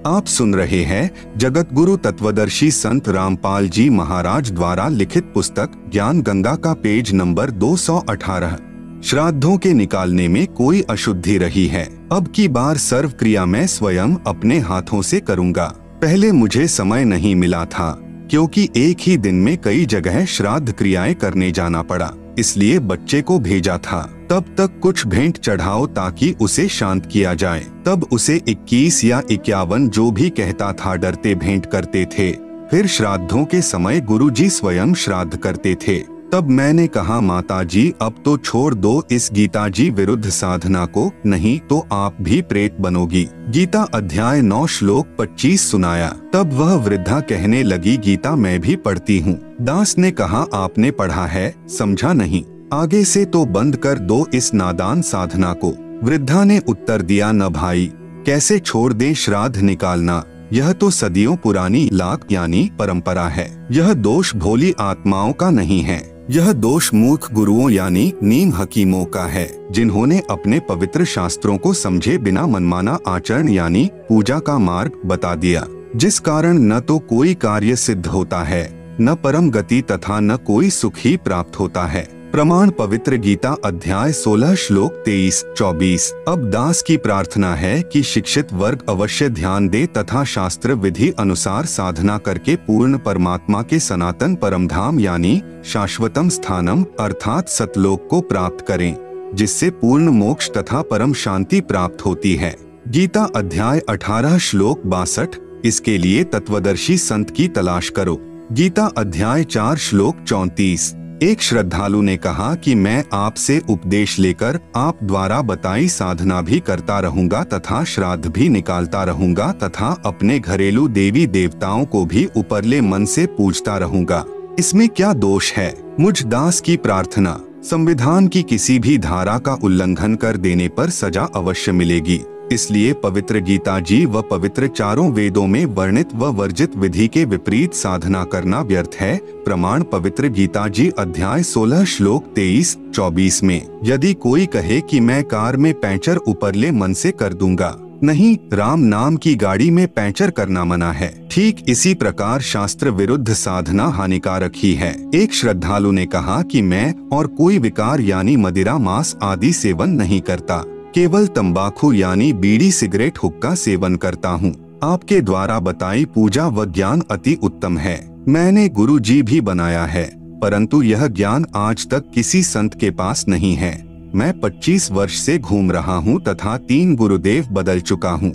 आप सुन रहे हैं जगत गुरु तत्वदर्शी संत रामपाल जी महाराज द्वारा लिखित पुस्तक ज्ञान गंगा का पेज नंबर 218। श्राद्धों के निकालने में कोई अशुद्धि रही है। अब की बार सर्व क्रिया मैं स्वयं अपने हाथों से करूंगा। पहले मुझे समय नहीं मिला था क्योंकि एक ही दिन में कई जगह श्राद्ध क्रियाएं करने जाना पड़ा, इसलिए बच्चे को भेजा था। तब तक कुछ भेंट चढ़ाओ ताकि उसे शांत किया जाए। तब उसे 21 या 51 जो भी कहता था डरते भेंट करते थे। फिर श्राद्धों के समय गुरुजी स्वयं श्राद्ध करते थे। तब मैंने कहा माताजी अब तो छोड़ दो इस गीता जी विरुद्ध साधना को, नहीं तो आप भी प्रेत बनोगी। गीता अध्याय 9 श्लोक 25 सुनाया। तब वह वृद्धा कहने लगी गीता मैं भी पढ़ती हूँ। दास ने कहा आपने पढ़ा है, समझा नहीं, आगे से तो बंद कर दो इस नादान साधना को। वृद्धा ने उत्तर दिया न भाई, कैसे छोड़ दें श्राद्ध निकालना, यह तो सदियों पुरानी लाक यानी परंपरा है। यह दोष भोली आत्माओं का नहीं है, यह दोष मूर्ख गुरुओं यानी नीम हकीमों का है, जिन्होंने अपने पवित्र शास्त्रों को समझे बिना मनमाना आचरण यानी पूजा का मार्ग बता दिया, जिस कारण न तो कोई कार्य सिद्ध होता है, न परम गति तथा न कोई सुख ही प्राप्त होता है। प्रमाण पवित्र गीता अध्याय 16 श्लोक 23-24। अब दास की प्रार्थना है कि शिक्षित वर्ग अवश्य ध्यान दे तथा शास्त्र विधि अनुसार साधना करके पूर्ण परमात्मा के सनातन परमधाम यानी शाश्वतम स्थानम अर्थात सतलोक को प्राप्त करें, जिससे पूर्ण मोक्ष तथा परम शांति प्राप्त होती है। गीता अध्याय 18 श्लोक 62। इसके लिए तत्वदर्शी संत की तलाश करो। गीता अध्याय 4 श्लोक 34। एक श्रद्धालु ने कहा कि मैं आपसे उपदेश लेकर आप द्वारा बताई साधना भी करता रहूंगा तथा श्राद्ध भी निकालता रहूंगा तथा अपने घरेलू देवी देवताओं को भी उपरले मन से पूजता रहूंगा, इसमें क्या दोष है? मुझ दास की प्रार्थना, संविधान की किसी भी धारा का उल्लंघन कर देने पर सजा अवश्य मिलेगी, इसलिए पवित्र गीता जी व पवित्र चारों वेदों में वर्णित व वर्जित विधि के विपरीत साधना करना व्यर्थ है। प्रमाण पवित्र गीता जी अध्याय 16 श्लोक 23-24 में, यदि कोई कहे कि मैं कार में पैंचर उपरले मन से कर दूंगा, नहीं, राम नाम की गाड़ी में पैंचर करना मना है। ठीक इसी प्रकार शास्त्र विरुद्ध साधना हानिकारक ही है। एक श्रद्धालु ने कहा कि मैं और कोई विकार यानी मदिरा मांस आदि सेवन नहीं करता, केवल तंबाकू यानी बीड़ी सिगरेट हुक्का सेवन करता हूँ। आपके द्वारा बताई पूजा व ज्ञान अति उत्तम है, मैंने गुरु जी भी बनाया है, परंतु यह ज्ञान आज तक किसी संत के पास नहीं है। मैं 25 वर्ष से घूम रहा हूँ तथा 3 गुरुदेव बदल चुका हूँ।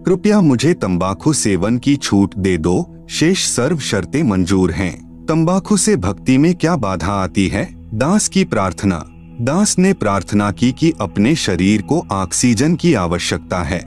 कृपया मुझे तंबाकू सेवन की छूट दे दो, शेष सर्व शर्तें मंजूर हैं। तंबाकू से भक्ति में क्या बाधा आती है? दास की प्रार्थना। दास ने प्रार्थना की कि अपने शरीर को ऑक्सीजन की आवश्यकता है।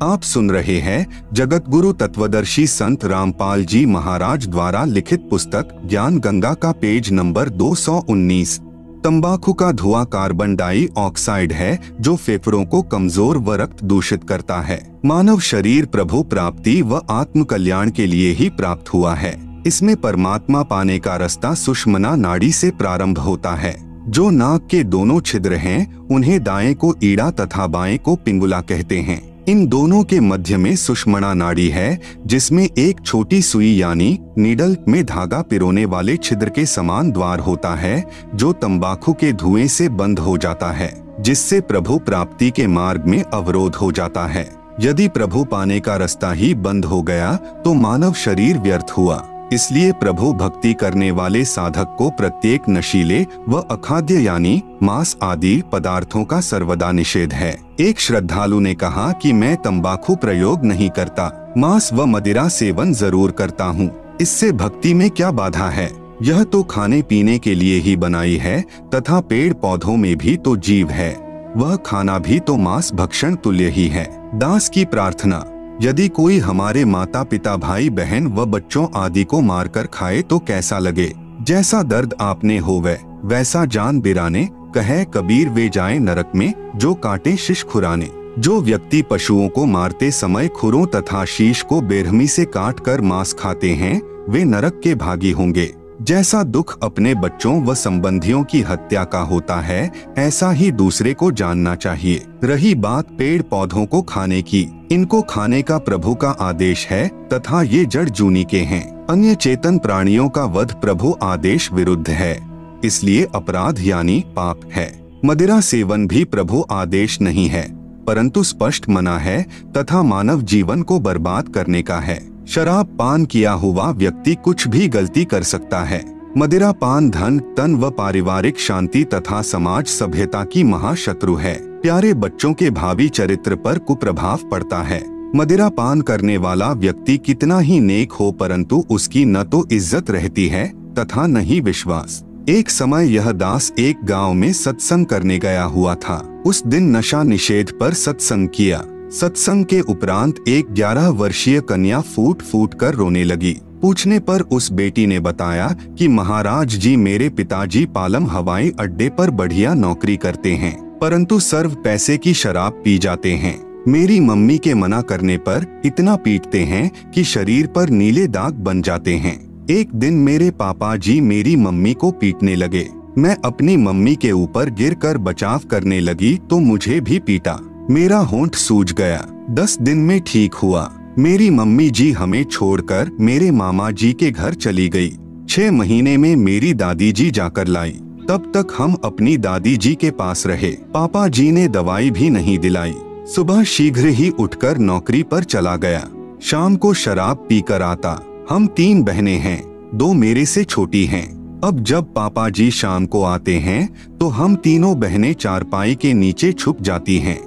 आप सुन रहे हैं जगत गुरु तत्वदर्शी संत रामपाल जी महाराज द्वारा लिखित पुस्तक ज्ञान गंगा का पेज नंबर 219। तंबाकू का धुआं कार्बन डाइऑक्साइड है जो फेफड़ों को कमजोर व रक्त दूषित करता है। मानव शरीर प्रभु प्राप्ति व आत्म कल्याण के लिए ही प्राप्त हुआ है। इसमें परमात्मा पाने का रास्ता सुषुम्ना नाड़ी से प्रारंभ होता है। जो नाक के दोनों छिद्र हैं, उन्हें दाएं को ईड़ा तथा बाएं को पिंगुला कहते हैं। इन दोनों के मध्य में सुषुम्ना नाड़ी है, जिसमें एक छोटी सुई यानी नीडल में धागा पिरोने वाले छिद्र के समान द्वार होता है, जो तंबाकू के धुएं से बंद हो जाता है, जिससे प्रभु प्राप्ति के मार्ग में अवरोध हो जाता है। यदि प्रभु पाने का रास्ता ही बंद हो गया तो मानव शरीर व्यर्थ हुआ। इसलिए प्रभु भक्ति करने वाले साधक को प्रत्येक नशीले व अखाद्य यानी मांस आदि पदार्थों का सर्वदा निषेध है। एक श्रद्धालु ने कहा कि मैं तंबाकू प्रयोग नहीं करता, मांस व मदिरा सेवन जरूर करता हूँ, इससे भक्ति में क्या बाधा है? यह तो खाने पीने के लिए ही बनाई है तथा पेड़ पौधों में भी तो जीव है, वह खाना भी तो मांस भक्षण तुल्य ही है। दास की प्रार्थना, यदि कोई हमारे माता पिता भाई बहन व बच्चों आदि को मारकर खाए तो कैसा लगे। जैसा दर्द आपने होवे वैसा जान बिराने, कहे कबीर वे जाए नरक में जो काटे शीश खुराने। जो व्यक्ति पशुओं को मारते समय खुरों तथा शीश को बेरहमी से काट कर मांस खाते हैं वे नरक के भागी होंगे। जैसा दुख अपने बच्चों व संबंधियों की हत्या का होता है ऐसा ही दूसरे को जानना चाहिए। रही बात पेड़ पौधों को खाने की, इनको खाने का प्रभु का आदेश है तथा ये जड़ जूनी के हैं। अन्य चेतन प्राणियों का वध प्रभु आदेश विरुद्ध है, इसलिए अपराध यानी पाप है। मदिरा सेवन भी प्रभु आदेश नहीं है परंतु स्पष्ट मना है तथा मानव जीवन को बर्बाद करने का है। शराब पान किया हुआ व्यक्ति कुछ भी गलती कर सकता है। मदिरा पान धन तन व पारिवारिक शांति तथा समाज सभ्यता की महाशत्रु है। प्यारे बच्चों के भावी चरित्र पर कुप्रभाव पड़ता है। मदिरा पान करने वाला व्यक्ति कितना ही नेक हो परंतु उसकी न तो इज्जत रहती है तथा न ही विश्वास। एक समय यह दास एक गांव में सत्संग करने गया हुआ था। उस दिन नशा निषेध पर सत्संग किया। सत्संग के उपरांत एक 11 वर्षीय कन्या फूट फूट कर रोने लगी। पूछने पर उस बेटी ने बताया कि महाराज जी मेरे पिताजी पालम हवाई अड्डे पर बढ़िया नौकरी करते हैं परंतु सर्व पैसे की शराब पी जाते हैं। मेरी मम्मी के मना करने पर इतना पीटते हैं कि शरीर पर नीले दाग बन जाते हैं। एक दिन मेरे पापा जी मेरी मम्मी को पीटने लगे। मैं अपनी मम्मी के ऊपर गिरकर बचाव करने लगी तो मुझे भी पीटा। मेरा होंठ सूज गया। 10 दिन में ठीक हुआ। मेरी मम्मी जी हमें छोड़कर मेरे मामा जी के घर चली गई। 6 महीने में मेरी दादी जी जाकर लाई। तब तक हम अपनी दादी जी के पास रहे। पापा जी ने दवाई भी नहीं दिलाई। सुबह शीघ्र ही उठकर नौकरी पर चला गया। शाम को शराब पीकर आता। हम 3 बहनें हैं, 2 मेरे से छोटी हैं। अब जब पापा जी शाम को आते हैं तो हम तीनों बहनें चारपाई के नीचे छुप जाती हैं।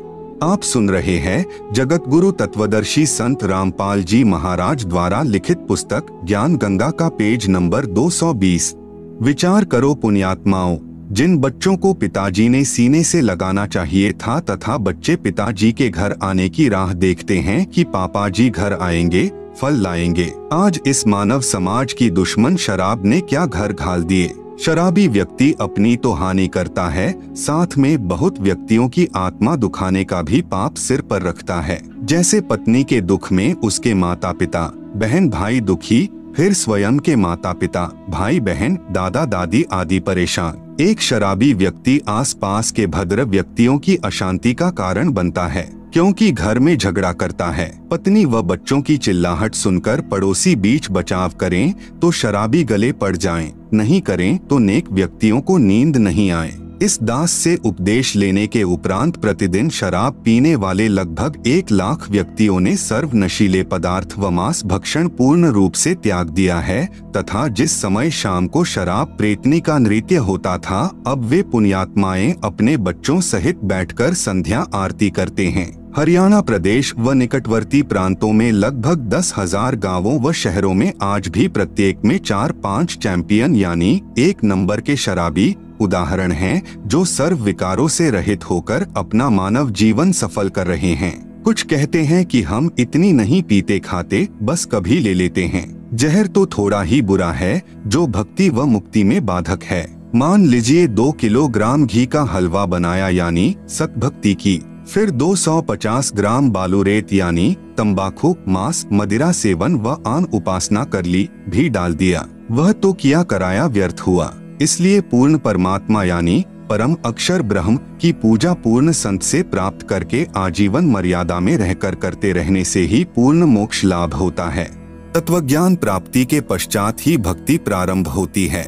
आप सुन रहे हैं जगत गुरु तत्वदर्शी संत रामपाल जी महाराज द्वारा लिखित पुस्तक ज्ञान गंगा का पेज नंबर 220। विचार करो पुण्यात्माओं, जिन बच्चों को पिताजी ने सीने से लगाना चाहिए था तथा बच्चे पिताजी के घर आने की राह देखते हैं कि पापा जी घर आएंगे, फल लाएंगे। आज इस मानव समाज की दुश्मन शराब ने क्या घर घाल दिए। शराबी व्यक्ति अपनी तो हानि करता है, साथ में बहुत व्यक्तियों की आत्मा दुखाने का भी पाप सिर पर रखता है। जैसे पत्नी के दुख में उसके माता पिता बहन भाई दुखी, फिर स्वयं के माता पिता भाई बहन दादा दादी आदि परेशान। एक शराबी व्यक्ति आसपास के भद्र व्यक्तियों की अशांति का कारण बनता है, क्योंकि घर में झगड़ा करता है। पत्नी व बच्चों की चिल्लाहट सुनकर पड़ोसी बीच बचाव करें तो शराबी गले पड़ जाएं, नहीं करें तो नेक व्यक्तियों को नींद नहीं आए। इस दास से उपदेश लेने के उपरांत प्रतिदिन शराब पीने वाले लगभग 1 लाख व्यक्तियों ने सर्व नशीले पदार्थ व मांस भक्षण पूर्ण रूप से त्याग दिया है तथा जिस समय शाम को शराब प्रेतनी का नृत्य होता था, अब वे पुण्यात्माएं अपने बच्चों सहित बैठकर संध्या आरती करते हैं। हरियाणा प्रदेश व निकटवर्ती प्रांतों में लगभग 10,000 गांवों व शहरों में आज भी प्रत्येक में 4-5 चैंपियन यानी 1 नंबर के शराबी उदाहरण हैं, जो सर्व विकारों से रहित होकर अपना मानव जीवन सफल कर रहे हैं। कुछ कहते हैं कि हम इतनी नहीं पीते खाते, बस कभी ले लेते हैं। जहर तो थोड़ा ही बुरा है जो भक्ति व मुक्ति में बाधक है। मान लीजिए 2 किलोग्राम घी का हलवा बनाया यानी सतभक्ति की, फिर 250 ग्राम बालूरेत यानी तंबाकू, मांस, मदिरा सेवन व आन उपासना कर ली, भी डाल दिया। वह तो किया कराया व्यर्थ हुआ। इसलिए पूर्ण परमात्मा यानी परम अक्षर ब्रह्म की पूजा पूर्ण संत से प्राप्त करके आजीवन मर्यादा में रहकर करते रहने से ही पूर्ण मोक्ष लाभ होता है। तत्वज्ञान प्राप्ति के पश्चात ही भक्ति प्रारंभ होती है।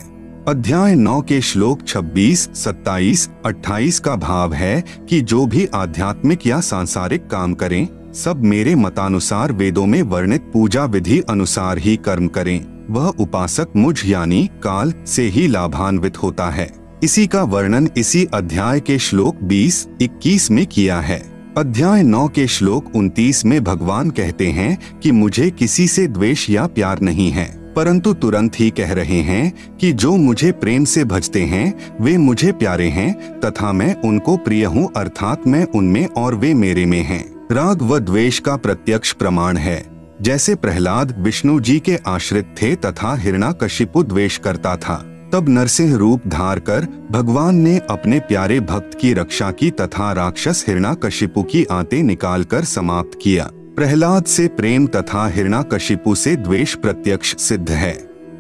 अध्याय 9 के श्लोक 26, 27, 28 का भाव है कि जो भी आध्यात्मिक या सांसारिक काम करें, सब मेरे मतानुसार वेदों में वर्णित पूजा विधि अनुसार ही कर्म करें। वह उपासक मुझ यानी काल से ही लाभान्वित होता है। इसी का वर्णन इसी अध्याय के श्लोक 20, 21 में किया है। अध्याय 9 के श्लोक 29 में भगवान कहते हैं कि मुझे किसी से द्वेष या प्यार नहीं है। परंतु तुरंत ही कह रहे हैं कि जो मुझे प्रेम से भजते हैं वे मुझे प्यारे हैं तथा मैं उनको प्रिय हूँ, अर्थात मैं उनमें और वे मेरे में हैं। राग व द्वेष का प्रत्यक्ष प्रमाण है। जैसे प्रहलाद विष्णु जी के आश्रित थे तथा हिरण्यकशिपु द्वेष करता था, तब नरसिंह रूप धार कर भगवान ने अपने प्यारे भक्त की रक्षा की तथा राक्षस हिरण्यकशिपु की आंतें निकालकर समाप्त किया। प्रहलाद से प्रेम तथा हिरण्यकशिपु से द्वेष प्रत्यक्ष सिद्ध है।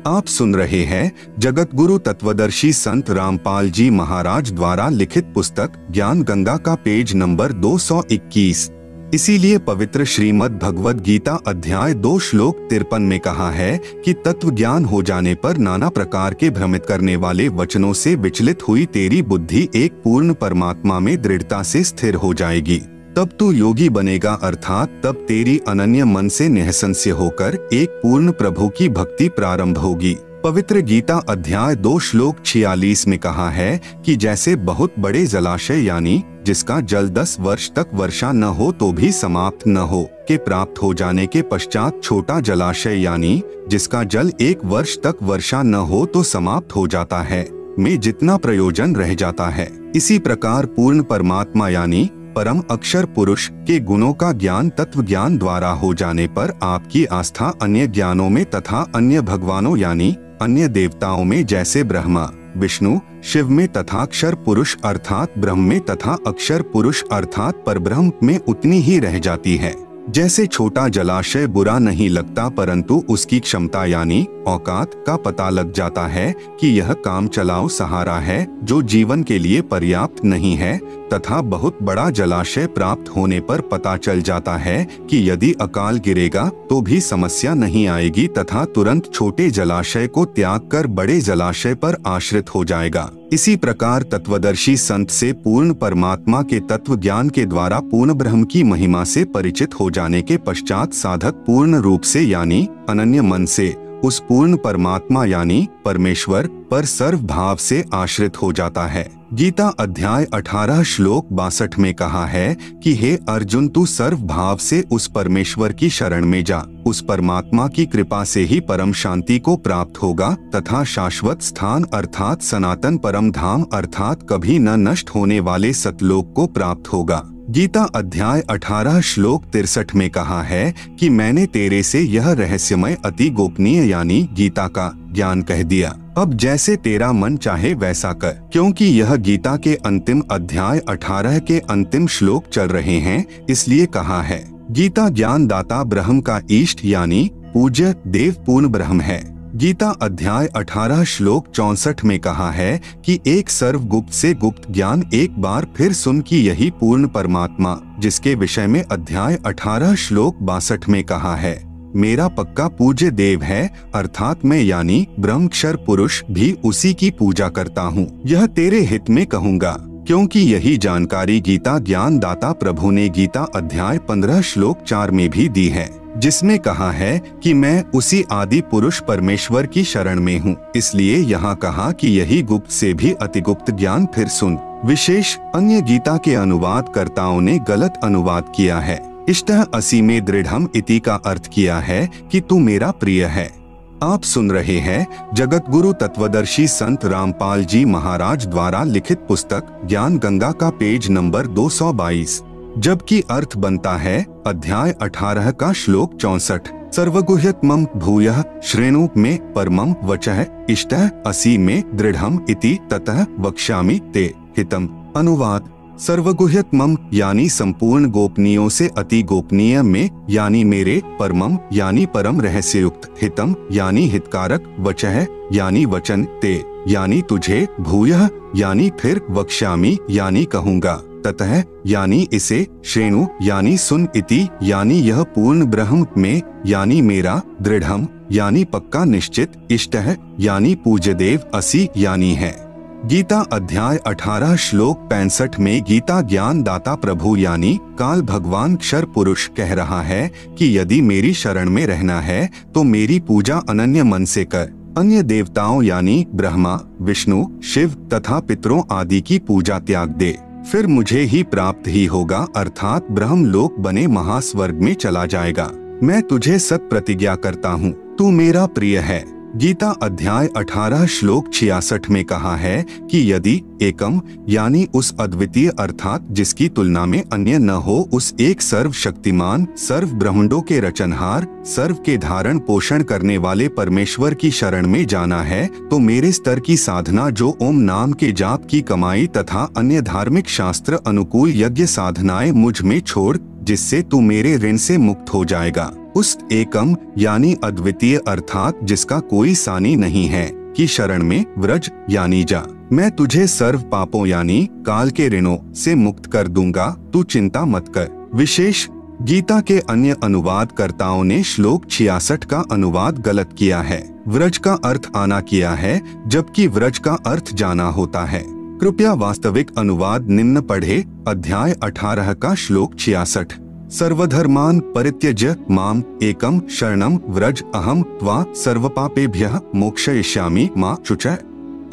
आप सुन रहे हैं जगत गुरु तत्वदर्शी संत रामपाल जी महाराज द्वारा लिखित पुस्तक ज्ञान गंगा का पेज नंबर 221। इसीलिए पवित्र श्रीमद् भगवद गीता अध्याय 2 श्लोक 53 में कहा है कि तत्व ज्ञान हो जाने पर नाना प्रकार के भ्रमित करने वाले वचनों से विचलित हुई तेरी बुद्धि एक पूर्ण परमात्मा में दृढ़ता से स्थिर हो जाएगी। तब तू योगी बनेगा, अर्थात तब तेरी अनन्य मन से निःसंशय होकर एक पूर्ण प्रभु की भक्ति प्रारंभ होगी। पवित्र गीता अध्याय 2 श्लोक 46 में कहा है कि जैसे बहुत बड़े जलाशय यानी जिसका जल 10 वर्ष तक वर्षा न हो तो भी समाप्त न हो के प्राप्त हो जाने के पश्चात छोटा जलाशय यानी जिसका जल 1 वर्ष तक वर्षा न हो तो समाप्त हो जाता है, में जितना प्रयोजन रह जाता है, इसी प्रकार पूर्ण परमात्मा यानी परम अक्षर पुरुष के गुणों का ज्ञान तत्व ज्ञान द्वारा हो जाने पर आपकी आस्था अन्य ज्ञानों में तथा अन्य भगवानों यानी अन्य देवताओं में जैसे ब्रह्मा विष्णु शिव में तथा अक्षर पुरुष अर्थात ब्रह्म में तथा अक्षर पुरुष अर्थात परब्रह्म में उतनी ही रह जाती है। जैसे छोटा जलाशय बुरा नहीं लगता परंतु उसकी क्षमता यानी औकात का पता लग जाता है कि यह काम चलाओ सहारा है जो जीवन के लिए पर्याप्त नहीं है, तथा बहुत बड़ा जलाशय प्राप्त होने पर पता चल जाता है कि यदि अकाल गिरेगा तो भी समस्या नहीं आएगी तथा तुरंत छोटे जलाशय को त्याग कर बड़े जलाशय पर आश्रित हो जाएगा। इसी प्रकार तत्वदर्शी संत से पूर्ण परमात्मा के तत्व ज्ञान के द्वारा पूर्ण ब्रह्म की महिमा से परिचित हो जाने के पश्चात साधक पूर्ण रूप से यानी अनन्य मन से उस पूर्ण परमात्मा यानी परमेश्वर पर सर्व भाव से आश्रित हो जाता है। गीता अध्याय 18 श्लोक 62 में कहा है कि हे अर्जुन, तू सर्व भाव से उस परमेश्वर की शरण में जा, उस परमात्मा की कृपा से ही परम शांति को प्राप्त होगा तथा शाश्वत स्थान अर्थात सनातन परम धाम अर्थात कभी न नष्ट होने वाले सतलोक को प्राप्त होगा। गीता अध्याय 18 श्लोक 63 में कहा है कि मैंने तेरे से यह रहस्यमय अति गोपनीय यानी गीता का ज्ञान कह दिया, अब जैसे तेरा मन चाहे वैसा कर। क्योंकि यह गीता के अंतिम अध्याय 18 के अंतिम श्लोक चल रहे हैं, इसलिए कहा है गीता ज्ञान दाता ब्रह्म का इष्ट यानी पूज्य देव पूर्ण ब्रह्म है। गीता अध्याय 18 श्लोक 64 में कहा है कि एक सर्वगुप्त से गुप्त ज्ञान एक बार फिर सुन कि यही पूर्ण परमात्मा जिसके विषय में अध्याय 18 श्लोक 62 में कहा है मेरा पक्का पूज्य देव है, अर्थात मैं यानी ब्रह्मक्षर पुरुष भी उसी की पूजा करता हूँ। यह तेरे हित में कहूँगा, क्योंकि यही जानकारी गीता ज्ञान दाता प्रभु ने गीता अध्याय 15 श्लोक 4 में भी दी है, जिसमें कहा है कि मैं उसी आदि पुरुष परमेश्वर की शरण में हूँ। इसलिए यहाँ कहा कि यही गुप्त से भी अतिगुप्त ज्ञान फिर सुन। विशेष अन्य गीता के अनुवादकर्ताओं ने गलत अनुवाद किया है। इष्टः असि में दृढ़म इति का अर्थ किया है कि तू मेरा प्रिय है। आप सुन रहे हैं जगत गुरु तत्वदर्शी संत रामपाल जी महाराज द्वारा लिखित पुस्तक ज्ञान गंगा का पेज नंबर 222, जबकि अर्थ बनता है अध्याय 18 का श्लोक 64। सर्वगुह्यतमं भूयः श्रेणु में परमं वचः इष्टः असि में दृढ़म इति ततः वक्ष्यामि ते हितम। अनुवाद सर्वगुह्यतमं यानी संपूर्ण गोपनीयों से अति गोपनीय में यानी मेरे, परमम यानी परम रहस्ययुक्त, हितम यानी हितकारक, वचः यानी वचन, ते यानी तुझे, भूयः यानी फिर, वक्ष्यामि यानी कहूँगा, ततः यानी इसे, श्रेणु यानी सुन, इति यानी यह पूर्ण ब्रह्म में यानी मेरा, दृढ़म यानी पक्का निश्चित, इष्टः यानी पूज्य देव, असि यानी है। गीता अध्याय 18 श्लोक 65 में गीता ज्ञान दाता प्रभु यानी काल भगवान क्षर पुरुष कह रहा है कि यदि मेरी शरण में रहना है तो मेरी पूजा अनन्य मन से कर, अन्य देवताओं यानी ब्रह्मा विष्णु शिव तथा पितरों आदि की पूजा त्याग दे, फिर मुझे ही प्राप्त ही होगा, अर्थात ब्रह्म लोक बने महास्वर्ग में चला जाएगा। मैं तुझे सत प्रतिज्ञा करता हूँ, तू मेरा प्रिय है। गीता अध्याय 18 श्लोक 66 में कहा है कि यदि एकम यानी उस अद्वितीय अर्थात जिसकी तुलना में अन्य न हो, उस एक सर्वशक्तिमान, सर्व ब्रह्मांडों के रचनहार, सर्व के धारण पोषण करने वाले परमेश्वर की शरण में जाना है, तो मेरे स्तर की साधना जो ओम नाम के जाप की कमाई तथा अन्य धार्मिक शास्त्र अनुकूल यज्ञ साधनाएं मुझ में छोड़, जिससे तू मेरे ऋण से मुक्त हो जाएगा। उस एकम यानी अद्वितीय अर्थात जिसका कोई सानी नहीं है की शरण में व्रज यानी जा। मैं तुझे सर्व पापों यानी काल के ऋणों से मुक्त कर दूंगा, तू चिंता मत कर। विशेष गीता के अन्य अनुवादकर्ताओं ने श्लोक 66 का अनुवाद गलत किया है। व्रज का अर्थ आना किया है, जबकि व्रज का अर्थ जाना होता है। कृपया वास्तविक अनुवाद निम्न पढ़े। अध्याय 18 का श्लोक 66। सर्वधर्मान् परित्यज्य माम एकम शरणम व्रज अहम त्वा सर्वपापेभ्यः मोक्षयिष्यामि मा शुचः।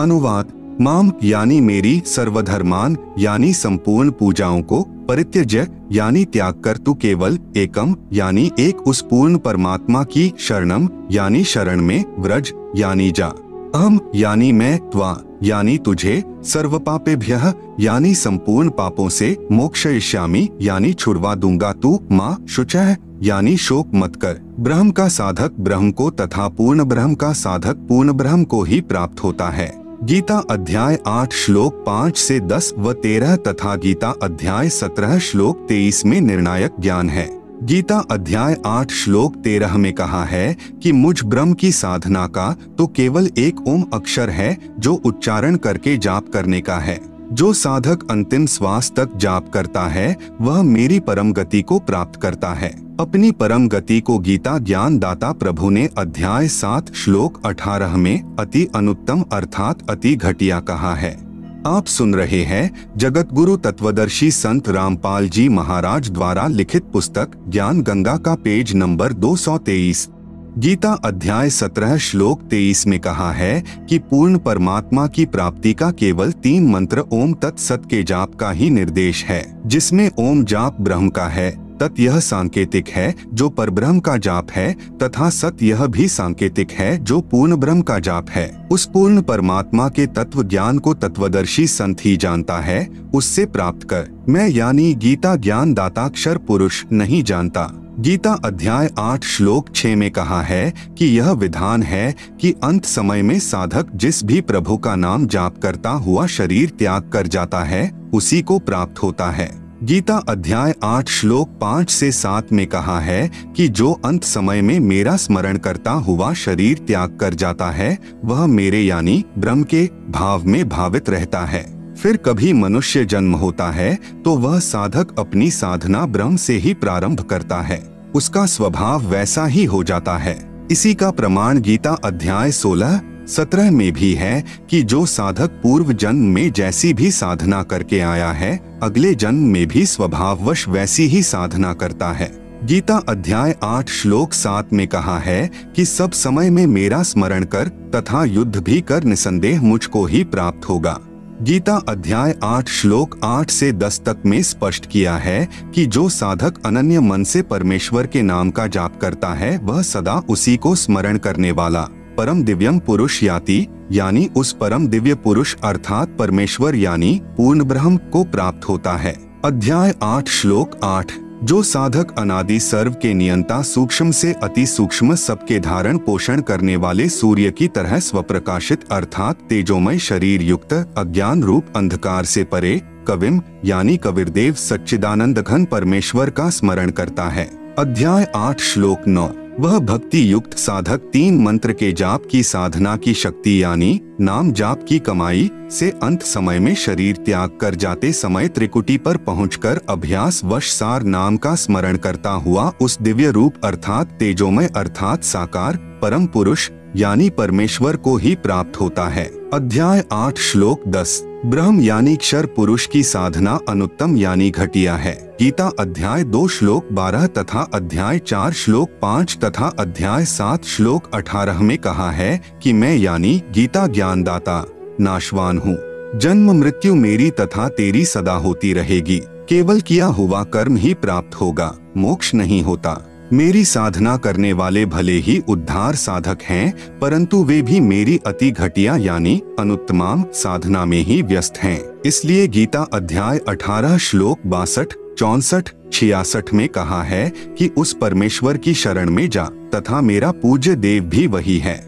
अनुवाद: माम यानी मेरी, सर्वधर्मान यानी संपूर्ण पूजाओं को, परित्यज्य यानी त्याग कर तू केवल, एकम यानी एक उस पूर्ण परमात्मा की, शरणम यानी शरण में, व्रज यानी जा, अहम यानी मैं, त्वा यानी तुझे, सर्वपापेभ्यः यानी संपूर्ण पापों से, मोक्षयिष्यामि यानी छुड़वा दूंगा तू, माँ शुचः यानी शोक मत कर। ब्रह्म का साधक ब्रह्म को तथा पूर्ण ब्रह्म का साधक पूर्ण ब्रह्म को ही प्राप्त होता है। गीता अध्याय 8 श्लोक 5 से 10 व 13 तथा गीता अध्याय 17 श्लोक 23 में निर्णायक ज्ञान है। गीता अध्याय 8 श्लोक 13 में कहा है कि मुझ ब्रह्म की साधना का तो केवल एक ओम अक्षर है जो उच्चारण करके जाप करने का है। जो साधक अंतिम श्वास तक जाप करता है वह मेरी परम गति को प्राप्त करता है। अपनी परम गति को गीता ज्ञान दाता प्रभु ने अध्याय 7 श्लोक 18 में अति अनुत्तम अर्थात अति घटिया कहा है। आप सुन रहे हैं जगत गुरु तत्वदर्शी संत रामपाल जी महाराज द्वारा लिखित पुस्तक ज्ञान गंगा का पेज नंबर 223। गीता अध्याय 17 श्लोक 23 में कहा है कि पूर्ण परमात्मा की प्राप्ति का केवल 3 मंत्र ओम तत्सत के जाप का ही निर्देश है। जिसमें ओम जाप ब्रह्म का है, तत् यह सांकेतिक है जो परब्रह्म का जाप है, तथा सत यह भी सांकेतिक है जो पूर्ण ब्रह्म का जाप है। उस पूर्ण परमात्मा के तत्व ज्ञान को तत्वदर्शी संत ही जानता है, उससे प्राप्त कर। मैं यानी गीता ज्ञान दाता अक्षर पुरुष नहीं जानता। गीता अध्याय 8 श्लोक 6 में कहा है कि यह विधान है कि अंत समय में साधक जिस भी प्रभु का नाम जाप करता हुआ शरीर त्याग कर जाता है उसी को प्राप्त होता है। गीता अध्याय 8 श्लोक 5 से 7 में कहा है कि जो अंत समय में मेरा स्मरण करता हुआ शरीर त्याग कर जाता है वह मेरे यानी ब्रह्म के भाव में भावित रहता है। फिर कभी मनुष्य जन्म होता है तो वह साधक अपनी साधना ब्रह्म से ही प्रारंभ करता है, उसका स्वभाव वैसा ही हो जाता है। इसी का प्रमाण गीता अध्याय 16-17 में भी है कि जो साधक पूर्व जन्म में जैसी भी साधना करके आया है अगले जन्म में भी स्वभाववश वैसी ही साधना करता है। गीता अध्याय 8 श्लोक 7 में कहा है कि सब समय में मेरा स्मरण कर तथा युद्ध भी कर, निसंदेह मुझको ही प्राप्त होगा। गीता अध्याय 8 श्लोक 8 से 10 तक में स्पष्ट किया है कि जो साधक अनन्य मन से परमेश्वर के नाम का जाप करता है वह सदा उसी को स्मरण करने वाला परम दिव्यम पुरुष याति यानी उस परम दिव्य पुरुष अर्थात परमेश्वर यानी पूर्ण ब्रह्म को प्राप्त होता है। अध्याय 8 श्लोक 8। जो साधक अनादि सर्व के नियंता सूक्ष्म से अति सूक्ष्म सबके धारण पोषण करने वाले सूर्य की तरह स्वप्रकाशित अर्थात तेजोमय शरीर युक्त अज्ञान रूप अंधकार से परे कविम यानी कबीरदेव सच्चिदानंद घन परमेश्वर का स्मरण करता है। अध्याय 8 श्लोक 9। वह भक्ति युक्त साधक 3 मंत्र के जाप की साधना की शक्ति यानी नाम जाप की कमाई से अंत समय में शरीर त्याग कर जाते समय त्रिकुटी पर पहुंचकर अभ्यास वश सार नाम का स्मरण करता हुआ उस दिव्य रूप अर्थात तेजोमय अर्थात साकार परम पुरुष यानी परमेश्वर को ही प्राप्त होता है। अध्याय 8 श्लोक 10। ब्रह्म यानी क्षर पुरुष की साधना अनुत्तम यानी घटिया है। गीता अध्याय 2 श्लोक 12 तथा अध्याय 4 श्लोक 5 तथा अध्याय 7 श्लोक 18 में कहा है कि मैं यानी गीता ज्ञानदाता नाशवान हूँ। जन्म मृत्यु मेरी तथा तेरी सदा होती रहेगी। केवल किया हुआ कर्म ही प्राप्त होगा, मोक्ष नहीं होता। मेरी साधना करने वाले भले ही उद्धार साधक हैं, परंतु वे भी मेरी अति घटिया यानी अनुत्तम साधना में ही व्यस्त हैं। इसलिए गीता अध्याय 18 श्लोक 62, 64, 66 में कहा है कि उस परमेश्वर की शरण में जा, तथा मेरा पूज्य देव भी वही है।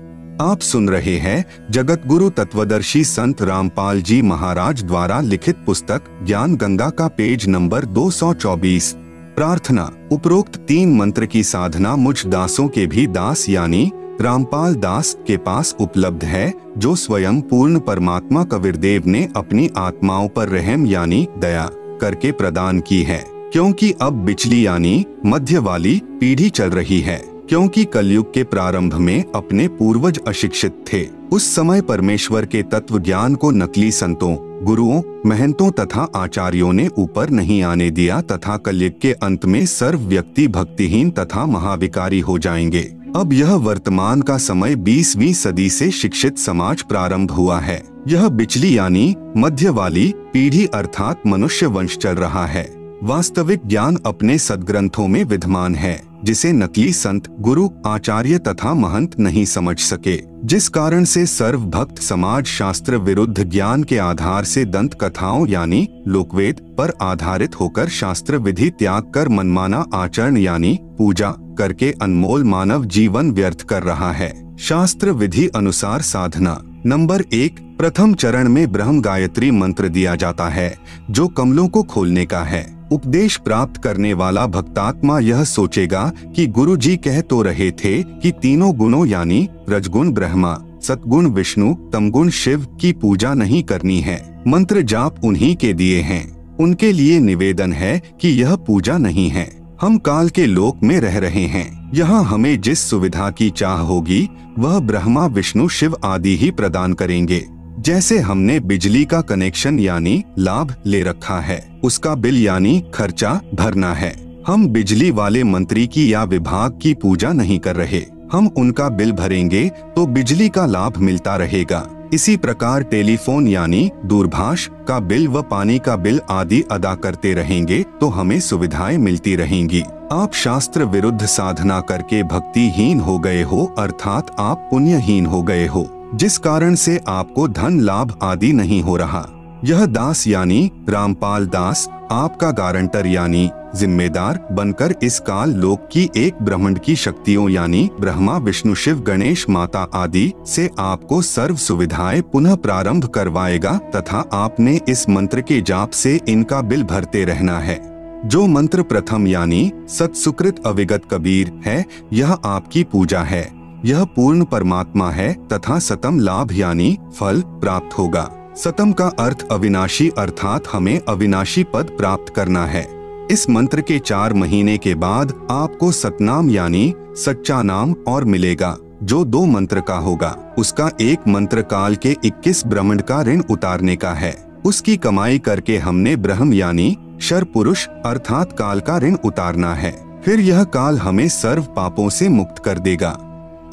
आप सुन रहे हैं जगत गुरु तत्वदर्शी संत रामपाल जी महाराज द्वारा लिखित पुस्तक ज्ञान गंगा का पेज नंबर 224। प्रार्थना। उपरोक्त 3 मंत्र की साधना मुझ दासों के भी दास यानी रामपाल दास के पास उपलब्ध है, जो स्वयं पूर्ण परमात्मा कबीरदेव ने अपनी आत्माओं पर रहम यानी दया करके प्रदान की है। क्योंकि अब बिचली यानी मध्य वाली पीढ़ी चल रही है, क्योंकि कलयुग के प्रारंभ में अपने पूर्वज अशिक्षित थे। उस समय परमेश्वर के तत्व ज्ञान को नकली संतों, गुरुओं, महंतों तथा आचार्यों ने ऊपर नहीं आने दिया, तथा कलयुग के अंत में सर्व व्यक्ति भक्तिहीन तथा महाविकारी हो जाएंगे। अब यह वर्तमान का समय 20वीं सदी से शिक्षित समाज प्रारंभ हुआ है। यह बिचली यानी मध्य वाली पीढ़ी अर्थात मनुष्य वंश चल रहा है। वास्तविक ज्ञान अपने सद्ग्रंथों में विद्यमान है, जिसे नकली संत, गुरु, आचार्य तथा महंत नहीं समझ सके, जिस कारण से सर्व भक्त समाज शास्त्र विरुद्ध ज्ञान के आधार से दंत कथाओं यानी लोकवेद पर आधारित होकर शास्त्र विधि त्याग कर मनमाना आचरण यानी पूजा करके अनमोल मानव जीवन व्यर्थ कर रहा है। शास्त्र विधि अनुसार साधना। नंबर 1, प्रथम चरण में ब्रह्म गायत्री मंत्र दिया जाता है, जो कमलों को खोलने का है। उपदेश प्राप्त करने वाला भक्तात्मा यह सोचेगा कि गुरु जी कह तो रहे थे कि तीनों गुणों यानी रजगुण ब्रह्मा, सतगुण विष्णु, तमगुण शिव की पूजा नहीं करनी है। मंत्र जाप उन्हीं के दिए हैं, उनके लिए निवेदन है कि यह पूजा नहीं है। हम काल के लोक में रह रहे हैं। यहाँ हमें जिस सुविधा की चाह होगी वह ब्रह्मा, विष्णु, शिव आदि ही प्रदान करेंगे। जैसे हमने बिजली का कनेक्शन यानी लाभ ले रखा है, उसका बिल यानी खर्चा भरना है। हम बिजली वाले मंत्री की या विभाग की पूजा नहीं कर रहे। हम उनका बिल भरेंगे तो बिजली का लाभ मिलता रहेगा। इसी प्रकार टेलीफोन यानी दूरभाष का बिल व पानी का बिल आदि अदा करते रहेंगे तो हमें सुविधाएं मिलती रहेंगी। आप शास्त्र विरुद्ध साधना करके भक्तिहीन हो गए हो, अर्थात आप पुण्यहीन हो गए हो, जिस कारण से आपको धन लाभ आदि नहीं हो रहा। यह दास यानी रामपाल दास आपका गारंटर यानी जिम्मेदार बनकर इस काल लोक की एक ब्रह्मांड की शक्तियों यानी ब्रह्मा, विष्णु, शिव, गणेश, माता आदि से आपको सर्व सुविधाएं पुनः प्रारंभ करवाएगा, तथा आपने इस मंत्र के जाप से इनका बिल भरते रहना है। जो मंत्र प्रथम यानी सत्सुकृत अविगत कबीर है, यह आपकी पूजा है। यह पूर्ण परमात्मा है तथा सतम लाभ यानी फल प्राप्त होगा। सतम का अर्थ अविनाशी, अर्थात हमें अविनाशी पद प्राप्त करना है। इस मंत्र के 4 महीने के बाद आपको सतनाम यानी सच्चा नाम और मिलेगा, जो 2 मंत्र का होगा। उसका एक मंत्र काल के 21 ब्रह्मांड का ऋण उतारने का है। उसकी कमाई करके हमने ब्रह्म यानी शर पुरुष अर्थात काल का ऋण उतारना है। फिर यह काल हमें सर्व पापों से मुक्त कर देगा।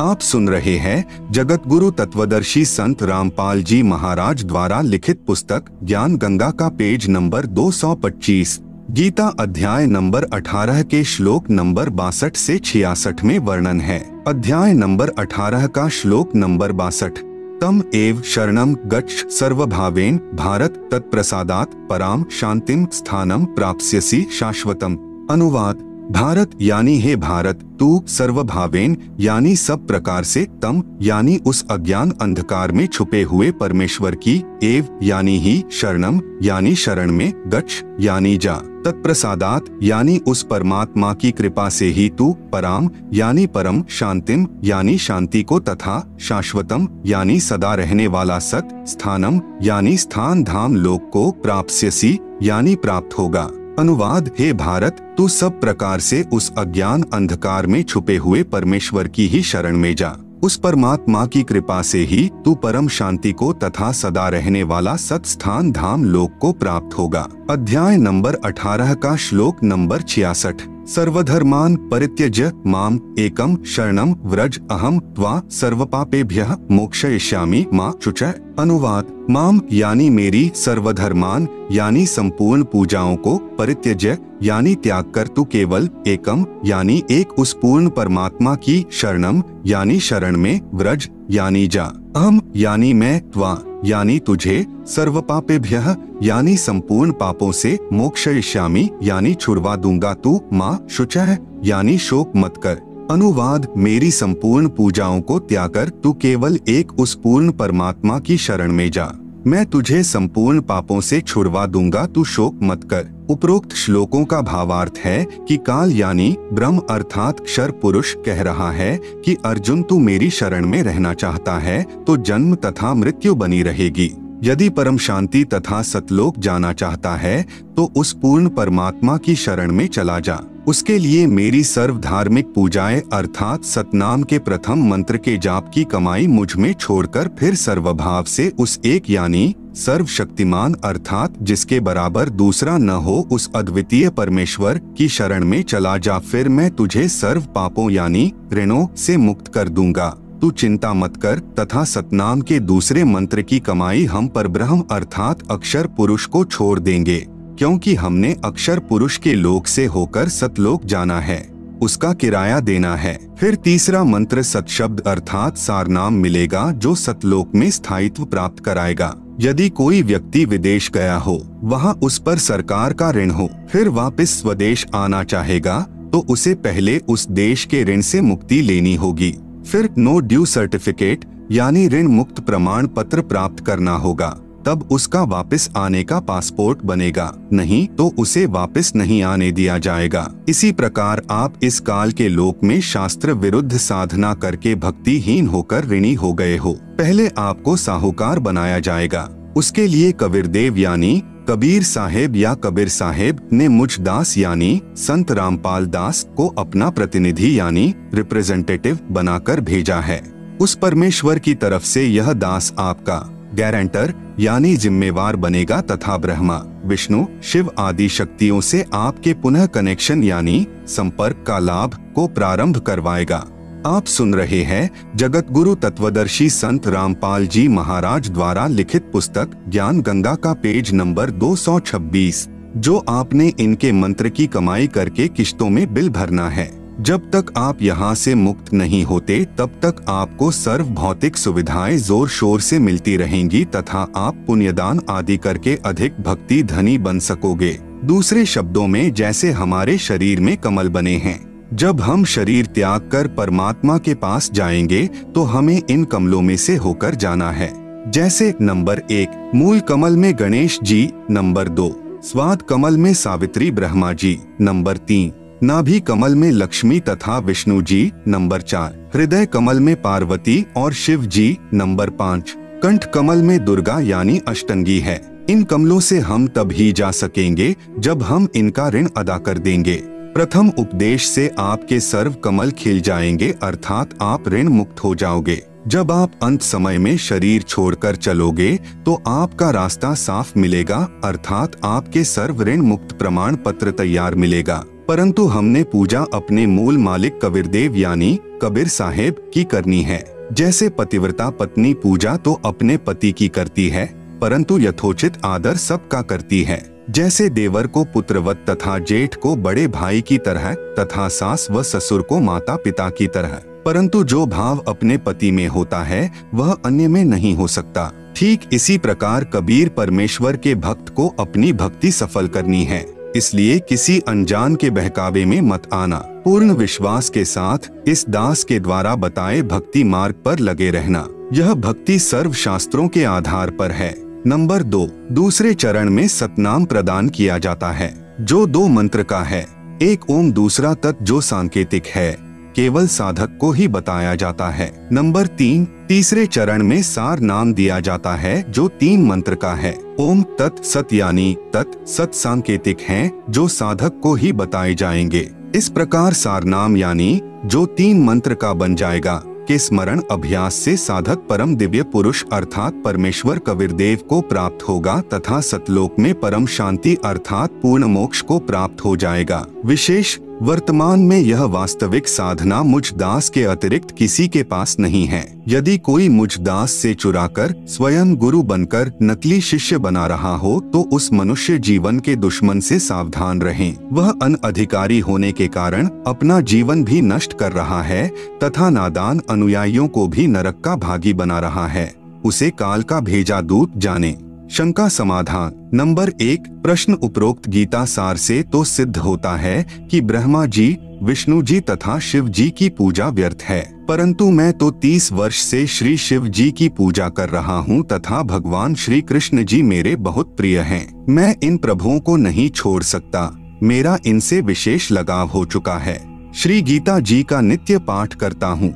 आप सुन रहे हैं जगत गुरु तत्वदर्शी संत रामपाल जी महाराज द्वारा लिखित पुस्तक ज्ञान गंगा का पेज नंबर 225। गीता अध्याय नंबर 18 के श्लोक नंबर 62 से 66 में वर्णन है। अध्याय नंबर 18 का श्लोक नंबर 62। तम एव शरणम गच्छ सर्वभावेन भारत तत्प्रसादात् पराम शांतिम स्थानम प्राप्स्यसि शाश्वतम। अनुवाद। भारत यानी हे भारत, तू सर्वभावेन यानी सब प्रकार से, तम यानी उस अज्ञान अंधकार में छुपे हुए परमेश्वर की, एव यानी ही, शरणम यानी शरण में, गच्छ यानी जा, तत्प्रसादात यानी उस परमात्मा की कृपा से ही तू, पराम यानी परम, शांतिम यानी शांति को, तथा शाश्वतम यानी सदा रहने वाला सत, स्थानम यानी स्थान धाम लोक को, प्राप्स्यसि यानी प्राप्त होगा। अनुवाद। हे भारत, तू सब प्रकार से उस अज्ञान अंधकार में छुपे हुए परमेश्वर की ही शरण में जा। उस परमात्मा की कृपा से ही तू परम शांति को तथा सदा रहने वाला सत स्थान धाम लोक को प्राप्त होगा। अध्याय नंबर 18 का श्लोक नंबर 66। सर्वधर्मान् परित्यज्य माम् एकम शरणम व्रज अहम त्वा सर्वपापेभ्यः मोक्षयिष्यामि मा शुचः। अनुवाद, माम यानी मेरी, सर्वधर्मान यानी संपूर्ण पूजाओं को, परित्यज्य यानी त्याग कर तू केवल, एकम यानी एक उस पूर्ण परमात्मा की, शरणम यानी शरण में, व्रज यानी जा, अहम यानी मैं, त्वा यानी तुझे, सर्वपापेभ्यः यानी संपूर्ण पापों से, मोक्षयिष्यामि यानी छुड़वा दूंगा तू, माँ शुचः यानी शोक मत कर। अनुवाद, मेरी संपूर्ण पूजाओं को त्याग कर तू केवल एक उस पूर्ण परमात्मा की शरण में जा, मैं तुझे संपूर्ण पापों से छुड़वा दूंगा, तू शोक मत कर। उपरोक्त श्लोकों का भावार्थ है कि काल यानी ब्रह्म अर्थात क्षर पुरुष कह रहा है कि अर्जुन तू मेरी शरण में रहना चाहता है तो जन्म तथा मृत्यु बनी रहेगी। यदि परम शांति तथा सतलोक जाना चाहता है तो उस पूर्ण परमात्मा की शरण में चला जा। उसके लिए मेरी सर्व धार्मिक पूजाएं अर्थात सतनाम के प्रथम मंत्र के जाप की कमाई मुझ में छोड़कर फिर सर्वभाव से उस एक यानी सर्वशक्तिमान अर्थात जिसके बराबर दूसरा न हो उस अद्वितीय परमेश्वर की शरण में चला जा, फिर मैं तुझे सर्व पापों यानी ऋणों से मुक्त कर दूंगा। तू चिंता मत कर तथा सतनाम के दूसरे मंत्र की कमाई हम परब्रह्म अर्थात अक्षर पुरुष को छोड़ देंगे, क्योंकि हमने अक्षर पुरुष के लोक से होकर सतलोक जाना है, उसका किराया देना है। फिर तीसरा मंत्र सतशब्द अर्थात सारनाम मिलेगा जो सतलोक में स्थायित्व प्राप्त कराएगा। यदि कोई व्यक्ति विदेश गया हो, वहाँ उस पर सरकार का ऋण हो, फिर वापस स्वदेश आना चाहेगा तो उसे पहले उस देश के ऋण से मुक्ति लेनी होगी। फिर नो ड्यू सर्टिफिकेट यानी ऋण मुक्त प्रमाण पत्र प्राप्त करना होगा, तब उसका वापस आने का पासपोर्ट बनेगा, नहीं तो उसे वापस नहीं आने दिया जाएगा। इसी प्रकार आप इस काल के लोक में शास्त्र विरुद्ध साधना करके भक्तिहीन होकर ऋणी हो गए हो, पहले आपको साहूकार बनाया जाएगा। उसके लिए कबीरदेव यानी कबीर साहेब या कबीर साहेब ने मुझ दास यानी संत रामपाल दास को अपना प्रतिनिधि यानी रिप्रेजेंटेटिव बनाकर भेजा है। उस परमेश्वर की तरफ से यह दास आपका गारंटर यानी जिम्मेवार बनेगा तथा ब्रह्मा, विष्णु, शिव आदि शक्तियों से आपके पुनः कनेक्शन यानी संपर्क का लाभ को प्रारंभ करवाएगा। आप सुन रहे हैं जगत गुरु तत्वदर्शी संत रामपाल जी महाराज द्वारा लिखित पुस्तक ज्ञान गंगा का पेज नंबर 226, जो आपने इनके मंत्र की कमाई करके किश्तों में बिल भरना है। जब तक आप यहाँ से मुक्त नहीं होते तब तक आपको सर्व भौतिक सुविधाएं जोर शोर से मिलती रहेंगी तथा आप पुण्यदान आदि करके अधिक भक्ति धनी बन सकोगे। दूसरे शब्दों में जैसे हमारे शरीर में कमल बने हैं, जब हम शरीर त्याग कर परमात्मा के पास जाएंगे तो हमें इन कमलों में से होकर जाना है। जैसे नंबर 1 मूल कमल में गणेश जी, नंबर 2 स्वाद कमल में सावित्री ब्रह्मा जी, नंबर 3 नाभि कमल में लक्ष्मी तथा विष्णु जी, नंबर 4 हृदय कमल में पार्वती और शिव जी, नंबर 5 कंठ कमल में दुर्गा यानी अष्टंगी है। इन कमलों से हम तभी जा सकेंगे जब हम इनका ऋण अदा कर देंगे। प्रथम उपदेश से आपके सर्व कमल खिल जाएंगे अर्थात आप ऋण मुक्त हो जाओगे। जब आप अंत समय में शरीर छोड़कर चलोगे तो आपका रास्ता साफ मिलेगा अर्थात आपके सर्व ऋण मुक्त प्रमाण पत्र तैयार मिलेगा। परंतु हमने पूजा अपने मूल मालिक कबीरदेव यानी कबीर साहेब की करनी है। जैसे पतिव्रता पत्नी पूजा तो अपने पति की करती है, परंतु यथोचित आदर सबका करती है। जैसे देवर को पुत्रवत तथा जेठ को बड़े भाई की तरह तथा सास व ससुर को माता पिता की तरह, परंतु जो भाव अपने पति में होता है वह अन्य में नहीं हो सकता। ठीक इसी प्रकार कबीर परमेश्वर के भक्त को अपनी भक्ति सफल करनी है, इसलिए किसी अनजान के बहकावे में मत आना। पूर्ण विश्वास के साथ इस दास के द्वारा बताए भक्ति मार्ग पर लगे रहना। यह भक्ति सर्व शास्त्रों के आधार पर है। नंबर 2 दूसरे चरण में सतनाम प्रदान किया जाता है, जो 2 मंत्र का है। एक ओम, दूसरा तत् जो सांकेतिक है, केवल साधक को ही बताया जाता है। नंबर 3 तीसरे चरण में सार नाम दिया जाता है, जो 3 मंत्र का है। ओम तत् सत यानी तत् सत सांकेतिक हैं, जो साधक को ही बताए जाएंगे। इस प्रकार सार नाम यानी जो 3 मंत्र का बन जाएगा के स्मरण अभ्यास से साधक परम दिव्य पुरुष अर्थात परमेश्वर कबीरदेव को प्राप्त होगा तथा सतलोक में परम शांति अर्थात पूर्ण मोक्ष को प्राप्त हो जाएगा। विशेष वर्तमान में यह वास्तविक साधना मुझ दास के अतिरिक्त किसी के पास नहीं है। यदि कोई मुझ दास से चुराकर स्वयं गुरु बनकर नकली शिष्य बना रहा हो तो उस मनुष्य जीवन के दुश्मन से सावधान रहें। वह अनधिकारी होने के कारण अपना जीवन भी नष्ट कर रहा है तथा नादान अनुयायियों को भी नरक का भागी बना रहा है। उसे काल का भेजा दूत जाने। शंका समाधान। नंबर 1, प्रश्न उपरोक्त गीता सार से तो सिद्ध होता है कि ब्रह्मा जी, विष्णु जी तथा शिव जी की पूजा व्यर्थ है, परंतु मैं तो 30 वर्ष से श्री शिव जी की पूजा कर रहा हूँ तथा भगवान श्री कृष्ण जी मेरे बहुत प्रिय हैं। मैं इन प्रभुओं को नहीं छोड़ सकता, मेरा इनसे विशेष लगाव हो चुका है। श्री गीता जी का नित्य पाठ करता हूँ।